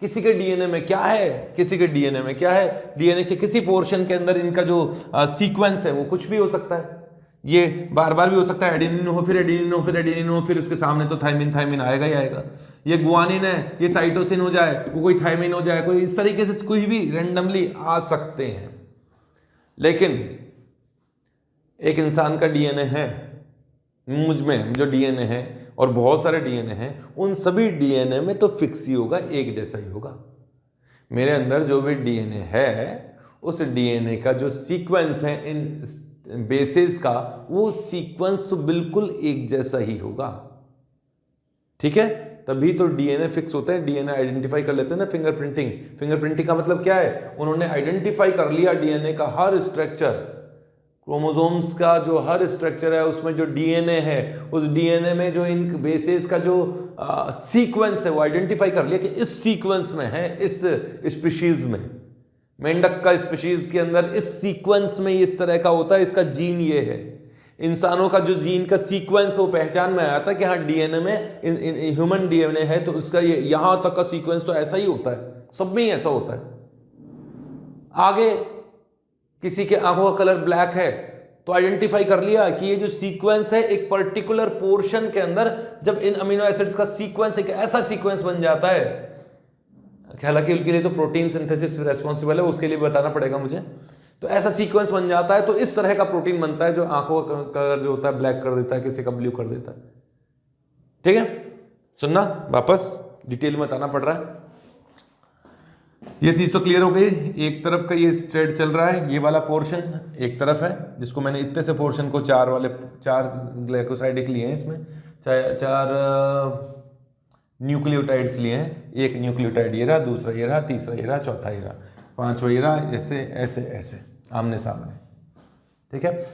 किसी के डीएनए में क्या है, किसी के डीएनए में क्या है, डीएनए के किसी पोर्शन के अंदर इनका जो सीक्वेंस है वो कुछ भी हो सकता है। ये बार बार भी हो सकता है, एडेनिन हो, फिर एडेनिन हो, फिर एडेनिन हो, फिर उसके सामने तो थायमिन आएगा ही आएगा। ये गुआनिन है, ये साइटोसिन हो जाए, वो कोई थायमिन हो जाए, कोई इस तरीके से कोई भी रैंडमली आ सकते हैं। लेकिन एक इंसान का डीएनए है, मुझ में जो डीएनए है और बहुत सारे डीएनए हैं, उन सभी डीएनए में तो फिक्स ही होगा, एक जैसा ही होगा। मेरे अंदर जो भी डीएनए है, उस डीएनए का जो सीक्वेंस है इन बेसिस का, वो सीक्वेंस तो बिल्कुल एक जैसा ही होगा। ठीक है? तभी तो डीएनए फिक्स होता है। डीएनए आइडेंटिफाई कर लेते हैं ना, फिंगरप्रिंटिंग। फिंगरप्रिंटिंग का मतलब क्या है? उन्होंने आइडेंटिफाई कर लिया डीएनए का हर स्ट्रक्चर, क्रोमोसोम्स का जो हर स्ट्रक्चर है उसमें जो डीएनए है, उस डीएनए में जो इन बेसिस का जो सीक्वेंस है वो आइडेंटिफाई कर लिया कि इस सीक्वेंस में है, इस स्पीशीज में, मेंढक का स्पीशीज के अंदर इस सीक्वेंस में इस तरह का होता है, इसका जीन ये है। इंसानों का जो जीन का सीक्वेंस वो पहचान में आया था कि हाँ डीएनए में ह्यूमन डीएनए है तो उसका ये यहां तक का सीक्वेंस तो ऐसा ही होता है, सब में ही ऐसा होता है। आगे किसी के आंखों का कलर ब्लैक है तो आइडेंटिफाई कर लिया कि ये जो सीक्वेंस है एक पर्टिकुलर पोर्शन के अंदर, जब इन अमीनो एसिड्स का सीक्वेंस एक ऐसा सीक्वेंस बन जाता है, हालांकि उनके लिए तो प्रोटीन सिंथेसिस रिस्पॉन्सिबल है, उसके लिए बताना पड़ेगा मुझे, तो ऐसा सीक्वेंस बन जाता है तो इस तरह का प्रोटीन बनता है जो आंखों का कलर जो होता है ब्लैक कर देता है, किसी का ब्लू कर देता है। ठीक है? सुनना, वापस डिटेल में बताना पड़ रहा है। ये चीज़ तो क्लियर हो गई। एक तरफ का ये स्ट्रेट चल रहा है, ये वाला पोर्शन एक तरफ है जिसको मैंने इतने से पोर्शन को चार ग्लाइकोसाइडिक लिए हैं, इसमें चार न्यूक्लियोटाइड्स लिए हैं। एक न्यूक्लियोटाइड ये रहा, दूसरा ये रहा, तीसरा ये रहा, चौथा ये रहा, पांचवा ये रहा, ऐसे ऐसे ऐसे आमने सामने। ठीक है,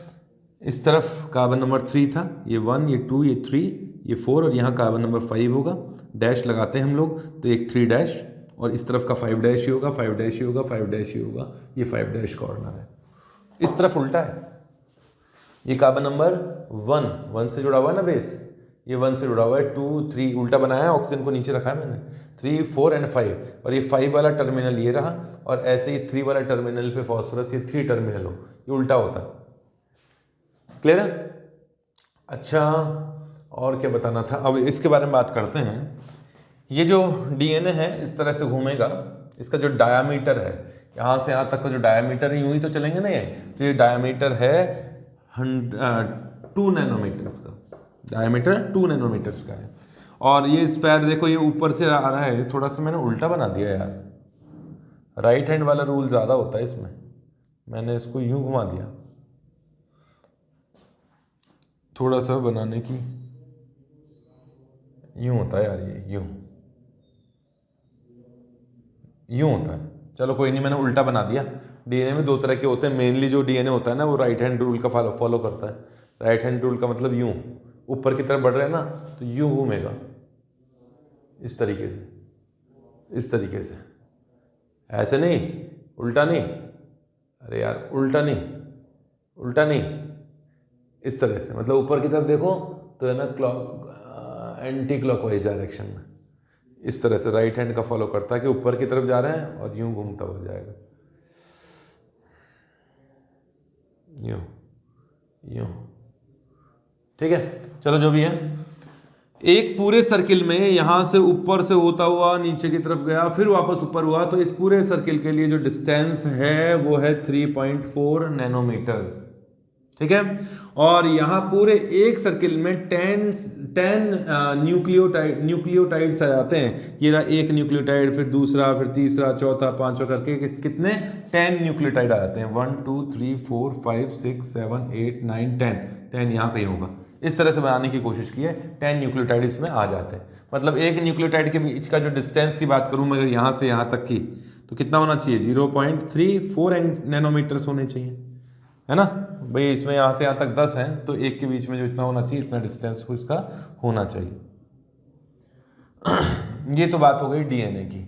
इस तरफ कार्बन नंबर 3 था, ये 1, ये 2, ये 3, ये 4 और यहाँ कार्बन नंबर 5 होगा। डैश लगाते हैं हम लोग तो एक 3 डैश और इस तरफ का 5 डैश ही होगा, 5 डैश ही होगा, 5 डैश ही होगा। ये 5 डैश कॉर्नर है। इस तरफ उल्टा है, ये कार्बन नंबर 1 से जुड़ा हुआ है ना बेस, ये 1 से जुड़ा हुआ है, 2 3 उल्टा बनाया है, ऑक्सीजन को नीचे रखा है मैंने, 3 4 एंड 5 और ये 5 वाला टर्मिनल ये रहा और ऐसे ही 3 वाला टर्मिनल पे फॉस्फोरस ये 3 टर्मिनल हो, ये उल्टा होता है। क्लियर है? अच्छा, और क्या बताना था, अब इसके बारे में बात करते हैं। ये जो डीएनए है इस तरह से घूमेगा, इसका जो डायामीटर है यहाँ से यहाँ तक का जो डायामीटर है, यूं ही तो चलेंगे ना ये, तो ये डायामीटर है 2 नैनोमीटर्स का, डायमीटर 2 नैनोमीटर्स का है। और ये स्फीयर देखो ये ऊपर से आ रहा है, थोड़ा सा मैंने उल्टा बना दिया यार, राइट हैंड वाला रूल ज़्यादा होता है इसमें, मैंने इसको यूं घुमा दिया थोड़ा सा बनाने की, यूं होता है यार, ये यूं होता है। चलो कोई नहीं, मैंने उल्टा बना दिया। डीएनए में 2 तरह के होते हैं, मेनली जो डीएनए होता है ना वो राइट हैंड रूल का फॉलो करता है। राइट हैंड रूल का मतलब यूं ऊपर की तरफ बढ़ रहे हैं ना तो यूं घूमेगा, इस तरीके से, इस तरीके से, ऐसे नहीं, उल्टा नहीं, अरे यार उल्टा नहीं, उल्टा नहीं, इस तरह से, मतलब ऊपर की तरफ देखो तो है ना एंटी क्लॉकवाइज डायरेक्शन में, इस तरह से राइट हैंड का फॉलो करता है कि ऊपर की तरफ जा रहे हैं और यूं घूमता हुआ जाएगा, यूं यूं। ठीक है, चलो जो भी है, एक पूरे सर्किल में यहां से ऊपर से होता हुआ नीचे की तरफ गया, फिर वापस ऊपर हुआ, तो इस पूरे सर्किल के लिए जो डिस्टेंस है वो है 3.4 नैनोमीटर्स। ठीक है, और यहाँ पूरे एक सर्किल में 10 न्यूक्लियोटाइड्स आ जाते हैं। ये रहा एक न्यूक्लियोटाइड, फिर दूसरा, फिर तीसरा, चौथा, पांचवा करके कितने 10 न्यूक्लियोटाइड आ जाते हैं, 1 2 3 4 5 6 7 8 9 10 यहाँ कहीं होगा। इस तरह से बनाने की कोशिश की है, 10 न्यूक्लियोटाइड इसमें आ जाते हैं। मतलब एक न्यूक्लियोटाइड के बीच का जो डिस्टेंस की बात करूँ मगर यहाँ से यहाँ तक की, तो कितना होना चाहिए, 0.34 नैनोमीटर्स होने चाहिए, है ना भाई। इसमें यहाँ से यहाँ तक 10 हैं, तो एक के बीच में जो इतना होना चाहिए, इतना डिस्टेंस को इसका होना चाहिए। ये तो बात हो गई डीएनए की।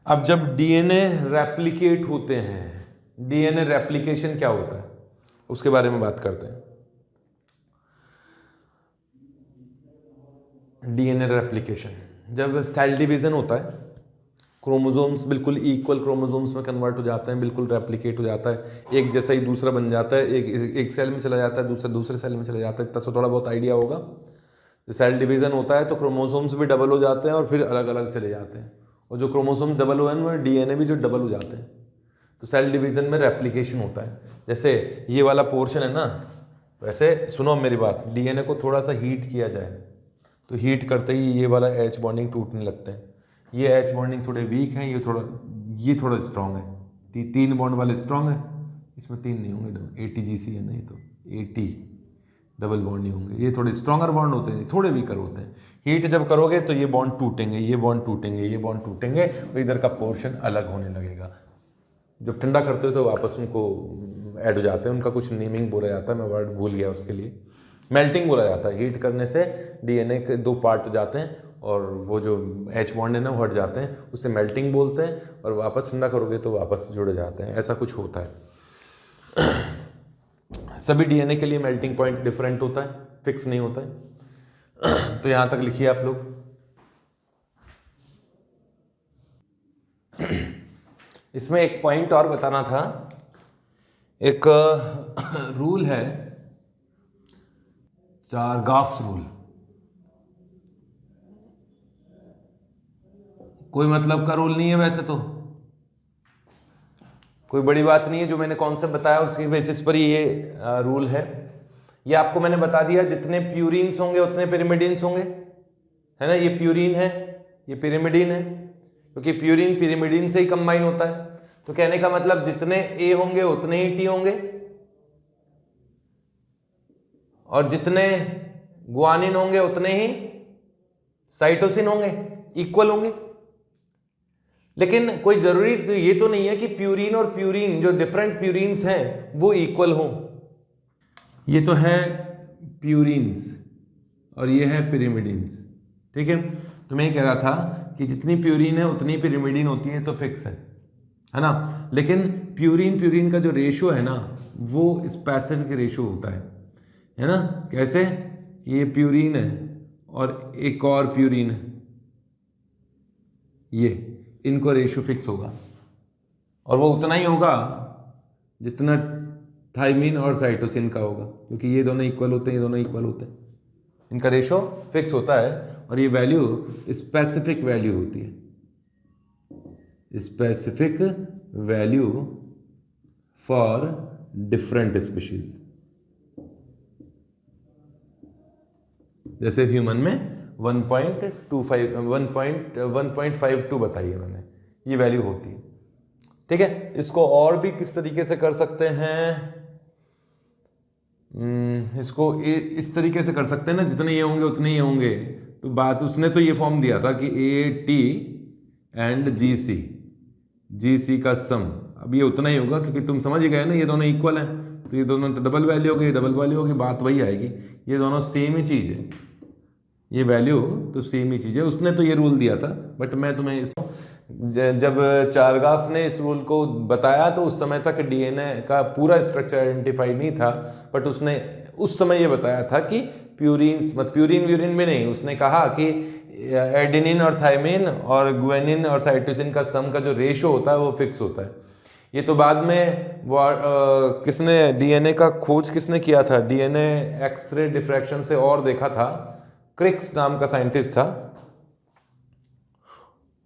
अब जब डीएनए रेप्लिकेट होते हैं, डीएनए रेप्लिकेशन क्या होता है उसके बारे में बात करते हैं। डीएनए रेप्लिकेशन, जब सेल डिवीजन होता है, क्रोमोसोम्स बिल्कुल इक्वल क्रोमोसोम्स में कन्वर्ट हो जाते हैं, बिल्कुल रेप्लिकेट हो जाता है, एक जैसा ही दूसरा बन जाता है, एक सेल में चला जाता है, दूसरा दूसरे सेल में चला जाता है। तब थोड़ा बहुत आइडिया होगा। जब सेल डिवीजन होता है तो क्रोमोसोम्स भी डबल हो जाते हैं और फिर अलग अलग चले जाते हैं, और जो क्रोमोसोम डबल हुए हैं उनमें डीएनए भी जो डबल हो जाते हैं। तो सेल डिवीजन में रेप्लिकेशन होता है। जैसे ये वाला पोर्शन है ना, वैसे सुनो मेरी बात, डीएनए को थोड़ा सा हीट किया जाए तो हीट करते ही ये वाला एच बॉन्डिंग टूटने लगते हैं। ये एच बॉन्डिंग थोड़े वीक हैं, ये थोड़ा स्ट्रॉन्ग है। 3 बॉन्ड वाले स्ट्रॉन्ग है, इसमें 3 नहीं होंगे, ATGC है नहीं तो AT डबल बॉन्ड नहीं होंगे। ये थोड़े स्ट्रॉन्गर बॉन्ड होते हैं, थोड़े वीकर होते हैं। हीट जब करोगे तो ये बॉन्ड टूटेंगे, ये बॉन्ड टूटेंगे, ये बॉन्ड टूटेंगे, तो इधर का पोर्शन अलग होने लगेगा। जब ठंडा करते हो तो वापस उनको ऐड हो जाते हैं, उनका कुछ नेमिंग बोला जाता है, मैं वर्ड भूल गया उसके लिए, मेल्टिंग बोला जाता है। हीट करने से डीएनए के 2 पार्ट हो जाते हैं और वो जो एच बॉन्ड है ना वो हट जाते हैं, उसे मेल्टिंग बोलते हैं, और वापस ठंडा करोगे तो वापस जुड़ जाते हैं, ऐसा कुछ होता है। सभी डीएनए के लिए मेल्टिंग पॉइंट डिफरेंट होता है, फिक्स नहीं होता है। तो यहां तक लिखिए आप लोग। इसमें एक पॉइंट और बताना था, एक रूल है, चारगाफ्स रूल। कोई मतलब का रूल नहीं है, वैसे तो कोई बड़ी बात नहीं है, जो मैंने कॉन्सेप्ट बताया उसके बेसिस पर ये रूल है। ये आपको मैंने बता दिया, जितने प्यूरिन्स होंगे उतने पिरिमिडिन्स होंगे, है ना। ये प्यूरिन है, ये पिरिमिडिन है, क्योंकि प्यूरिन पिरिमिडीन से ही कंबाइन होता है। तो कहने का मतलब जितने ए होंगे उतने ही टी होंगे, और जितने गुआनिन होंगे उतने ही साइटोसिन होंगे, इक्वल होंगे। लेकिन कोई जरूरी तो ये तो नहीं है कि प्यूरिन और प्यूरिन जो डिफरेंट प्यूरिन्स हैं वो इक्वल हों। ये तो है प्यूरिन्स और ये है पिरिमिडीन्स, ठीक है। तो मैं ये कह रहा था कि जितनी प्यूरिन है उतनी पिरिमिडीन होती है, तो फिक्स है ना। लेकिन प्यूरिन का जो रेशो है ना वो स्पेसिफिक रेशो होता है ना। कैसे कि ये प्यूरिन है और एक और प्यूरिन है, ये इनको रेशो फिक्स होगा, और वो उतना ही होगा जितना थाइमिन और साइटोसिन का होगा, क्योंकि ये दोनों इक्वल होते हैं, ये दोनों इक्वल होते हैं, इनका रेशो फिक्स होता है। और ये वैल्यू स्पेसिफिक वैल्यू होती है, specific value for different species. जैसे ह्यूमन में 1.52 बताई है मैंने, ये वैल्यू होती है, ठीक है। इसको और भी किस तरीके से कर सकते हैं, इसको इस तरीके से कर सकते हैं ना, जितने ये होंगे उतने ये होंगे। तो बात उसने तो ये फॉर्म दिया था कि AT एंड GC का सम, अब ये उतना ही होगा, क्योंकि तुम समझ ही गए ना ये दोनों इक्वल हैं, तो ये दोनों डबल वैल्यू होगी, डबल वैल्यू होगी, बात वही आएगी। ये दोनों सेम ही चीज़ है, ये वैल्यू तो सेम ही चीज़ है। उसने तो ये रूल दिया था, बट मैं तुम्हें जब चारगाफ ने इस रूल को बताया तो उस समय तक DNA का पूरा स्ट्रक्चर आइडेंटिफाइड नहीं था, बट उसने उस समय ये बताया था कि प्यूरिन व्यूरिन में नहीं, उसने कहा कि एडेनिन और थाइमिन और गुआनिन और साइटोसिन का सम का जो रेशो होता है वो फिक्स होता है। ये तो बाद में किसने DNA का खोज किसने किया था, DNA एक्सरे डिफ्रैक्शन से और देखा था, क्रिक्स नाम का साइंटिस्ट था,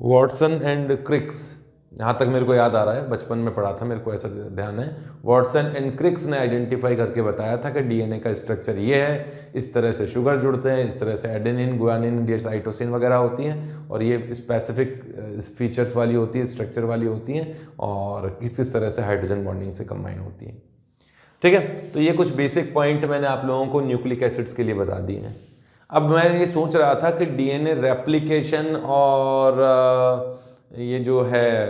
वॉटसन एंड क्रिक्स, जहाँ तक मेरे को याद आ रहा है, बचपन में पढ़ा था, मेरे को ऐसा ध्यान है। वॉटसन एंड क्रिक्स ने आइडेंटिफाई करके बताया था कि DNA का स्ट्रक्चर ये है, इस तरह से शुगर जुड़ते हैं, इस तरह से एडेनिन गुआनिन साइटोसिन वगैरह होती हैं, और ये स्पेसिफिक फीचर्स वाली होती है, स्ट्रक्चर वाली होती हैं, और किस तरह से हाइड्रोजन बॉन्डिंग से कंबाइन होती हैं, ठीक है। तो ये कुछ बेसिक पॉइंट मैंने आप लोगों को न्यूक्लिक एसिड्स के लिए बता दिए हैं। अब मैं ये सोच रहा था कि DNA रेप्लिकेशन और ये जो है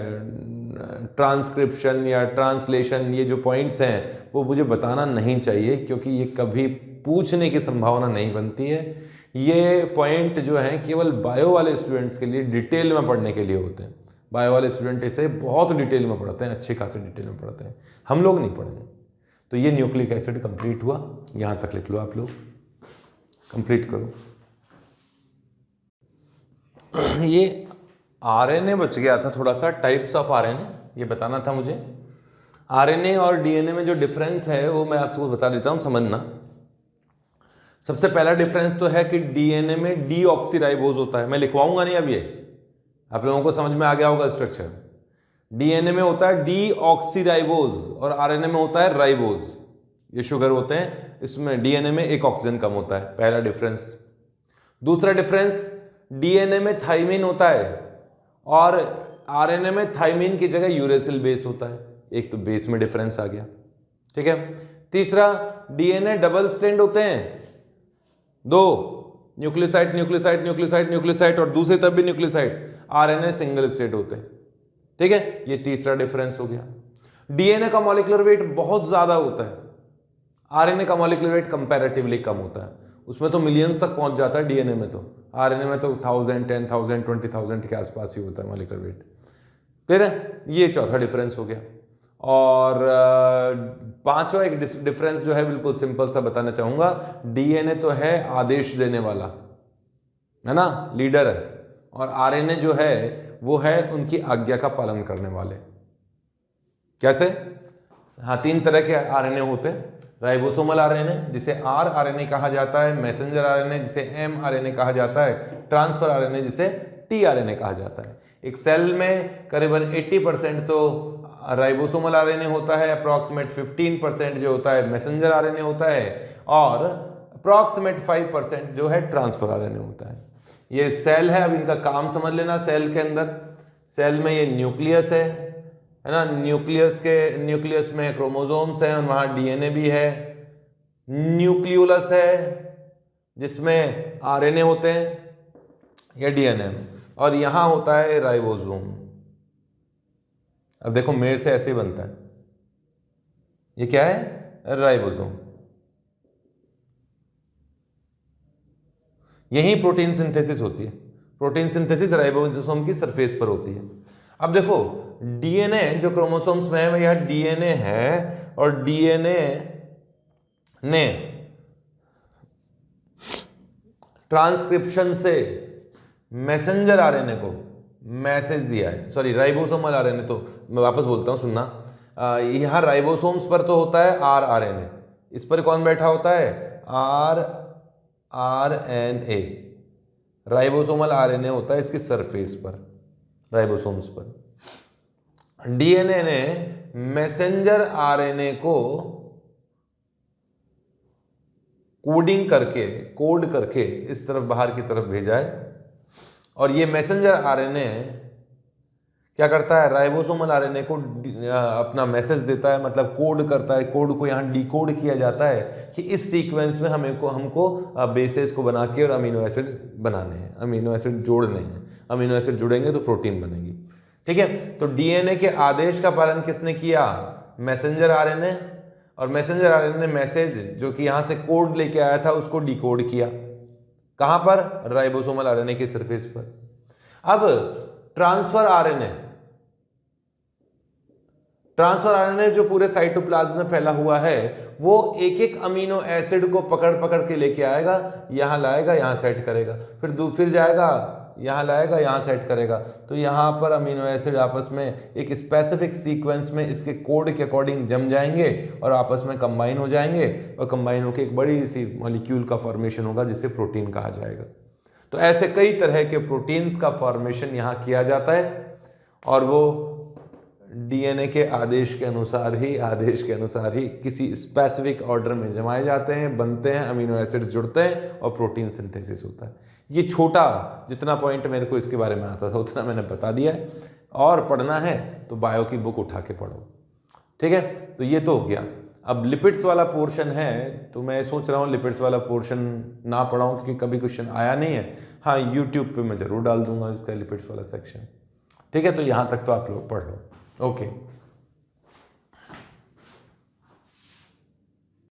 ट्रांसक्रिप्शन या ट्रांसलेशन, ये जो पॉइंट्स हैं वो मुझे बताना नहीं चाहिए, क्योंकि ये कभी पूछने की संभावना नहीं बनती है। ये पॉइंट जो हैं केवल बायो वाले स्टूडेंट्स के लिए डिटेल में पढ़ने के लिए होते हैं। बायो वाले स्टूडेंट इसे बहुत डिटेल में पढ़ते हैं, अच्छे खासे डिटेल में पढ़ते हैं, हम लोग नहीं पढ़ेंगे। तो ये न्यूक्लिक एसिड कंप्लीट हुआ, यहाँ तक लिख लो आप लोग, कंप्लीट करो। ये RNA बच गया था थोड़ा सा, टाइप्स ऑफ RNA ये बताना था मुझे। RNA और DNA में जो डिफरेंस है वो मैं आपको बता देता हूँ, समझना। सबसे पहला डिफरेंस तो है कि DNA में डीऑक्सीराइबोज होता है, मैं लिखवाऊंगा नहीं, अब ये आप लोगों को समझ में आ गया होगा स्ट्रक्चर। DNA में होता है डीऑक्सीराइबोज और RNA में होता है राइबोज, ये शुगर होते हैं, इसमें DNA में एक ऑक्सीजन कम होता है, पहला डिफरेंस। दूसरा डिफरेंस, DNA में थाइमिन होता है और RNA में थाइमिन की जगह यूरेसिल बेस होता है, एक तो बेस में डिफरेंस आ गया, ठीक है। तीसरा, DNA डबल स्ट्रैंड होते हैं, दो न्यूक्लियोसाइड न्यूक्लियोसाइड न्यूक्लियोसाइड न्यूक्लियोसाइड और दूसरी तरफ भी न्यूक्लियोसाइड, RNA सिंगल स्ट्रैंड होते हैं, ठीक है। ये तीसरा डिफरेंस हो गया। DNA का मॉलिक्यूलर वेट बहुत ज्यादा होता है, RNA का मॉलिक्यूलर वेट कंपैरेटिवली कम होता है, उसमें तो मिलियंस तक पहुंच जाता है DNA में, तो RNA में तो 1000 10,000 20,000 के आसपास ही होता है मॉलिक्यूलर वेट, क्लियर है। ये चौथा डिफरेंस हो गया। और पांचवा एक डिफरेंस जो है बिल्कुल सिंपल सा बताना चाहूंगा, DNA तो है आदेश देने वाला, है ना, लीडर है, और RNA जो है वो है उनकी आज्ञा का पालन करने वाले। कैसे? हाँ, तीन तरह के RNA होते हैं, राइबोसोमल RNA जिसे rRNA कहा जाता है, मैसेंजर RNA जिसे mRNA कहा जाता है, ट्रांसफर RNA जिसे tRNA कहा जाता है। एक सेल में करीबन 80% तो राइबोसोमल RNA होता है, अप्रॉक्सीमेट 15% जो होता है मैसेंजर RNA होता है, और अप्रॉक्सीमेट 5% जो है ट्रांसफर RNA होता है। ये सेल है, अब इनका काम समझ लेना। सेल के अंदर सेल में ये न्यूक्लियस है ना, न्यूक्लियस में क्रोमोसोम्स हैं और वहाँ डीएनए भी है। न्यूक्लियोलस है जिसमें आरएनए होते हैं या डीएनए, और यहाँ होता है राइबोसोम। अब देखो मेड से ऐसे ही बनता है, ये क्या है, राइबोसोम। यही प्रोटीन सिंथेसिस होती है। प्रोटीन सिंथेसिस राइबोसोम की सरफेस पर होती है। अब देखो डीएनए जो क्रोमोसोम्स में है यह डीएनए है, और डीएनए ने ट्रांसक्रिप्शन से मैसेंजर आरएनए को मैसेज दिया है, सॉरी राइबोसोमल आरएनए, तो मैं वापस बोलता हूं सुनना। यहां राइबोसोम्स पर तो होता है आरएनए, इस पर कौन बैठा होता है, आरएनए, राइबोसोमल आरएनए होता है इसकी सरफेस पर, राइबोसोम्स पर। डीएनए ने मैसेंजर आरएनए को कोड करके इस तरफ बाहर की तरफ भेजा है, और ये मैसेंजर आरएनए क्या करता है, राइबोसोमल आरएनए को अपना मैसेज देता है, मतलब कोड करता है। कोड को यहाँ डिकोड किया जाता है कि इस सीक्वेंस में हमको बेसेस को बना के और अमीनो एसिड बनाने हैं, अमीनो एसिड जोड़ने हैं। अमीनो एसिड जुड़ेंगे तो प्रोटीन बनेगी। ठीक है, तो डीएनए के आदेश का पालन किसने किया, मैसेंजर आरएनए, और मैसेंजर आरएनए ने मैसेज जो कि यहाँ से कोड लेके आया था उसको डिकोड किया। कहाँ पर, राइबोसोमल आरएनए की सरफेस पर। अब ट्रांसफर आरएनए जो पूरे साइटोप्लाज्म में फैला हुआ है वो एक एक अमीनो एसिड को पकड़ के लेके आएगा, यहां लाएगा, यहां सेट करेगा, फिर जाएगा, यहां लाएगा, यहां सेट करेगा। तो यहां पर अमीनो एसिड आपस में एक स्पेसिफिक सीक्वेंस में इसके कोड के अकॉर्डिंग जम जाएंगे और आपस में कंबाइन हो जाएंगे, और कंबाइन होकर एक बड़ी सी मॉलिक्यूल का फॉर्मेशन होगा जिसे प्रोटीन कहा जाएगा। तो ऐसे कई तरह के प्रोटीन्स का फॉर्मेशन यहाँ किया जाता है, और वो डीएनए के आदेश के अनुसार ही किसी स्पेसिफिक ऑर्डर में जमाए जाते हैं, बनते हैं, अमीनो एसिड्स जुड़ते हैं और प्रोटीन सिंथेसिस होता है। ये छोटा जितना पॉइंट मेरे को इसके बारे में आता था उतना मैंने बता दिया है, और पढ़ना है तो बायो की बुक उठा के पढ़ो। ठीक है, तो ये तो हो गया। अब लिपिड्स वाला पोर्शन है, तो मैं सोच रहा हूँ लिपिड्स वाला पोर्शन ना पढ़ाऊँ क्योंकि कभी क्वेश्चन आया नहीं है। हाँ, यूट्यूब पे मैं ज़रूर डाल दूंगा इसका लिपिड्स वाला सेक्शन। ठीक है, तो यहाँ तक तो आप लोग पढ़ लो। ओके।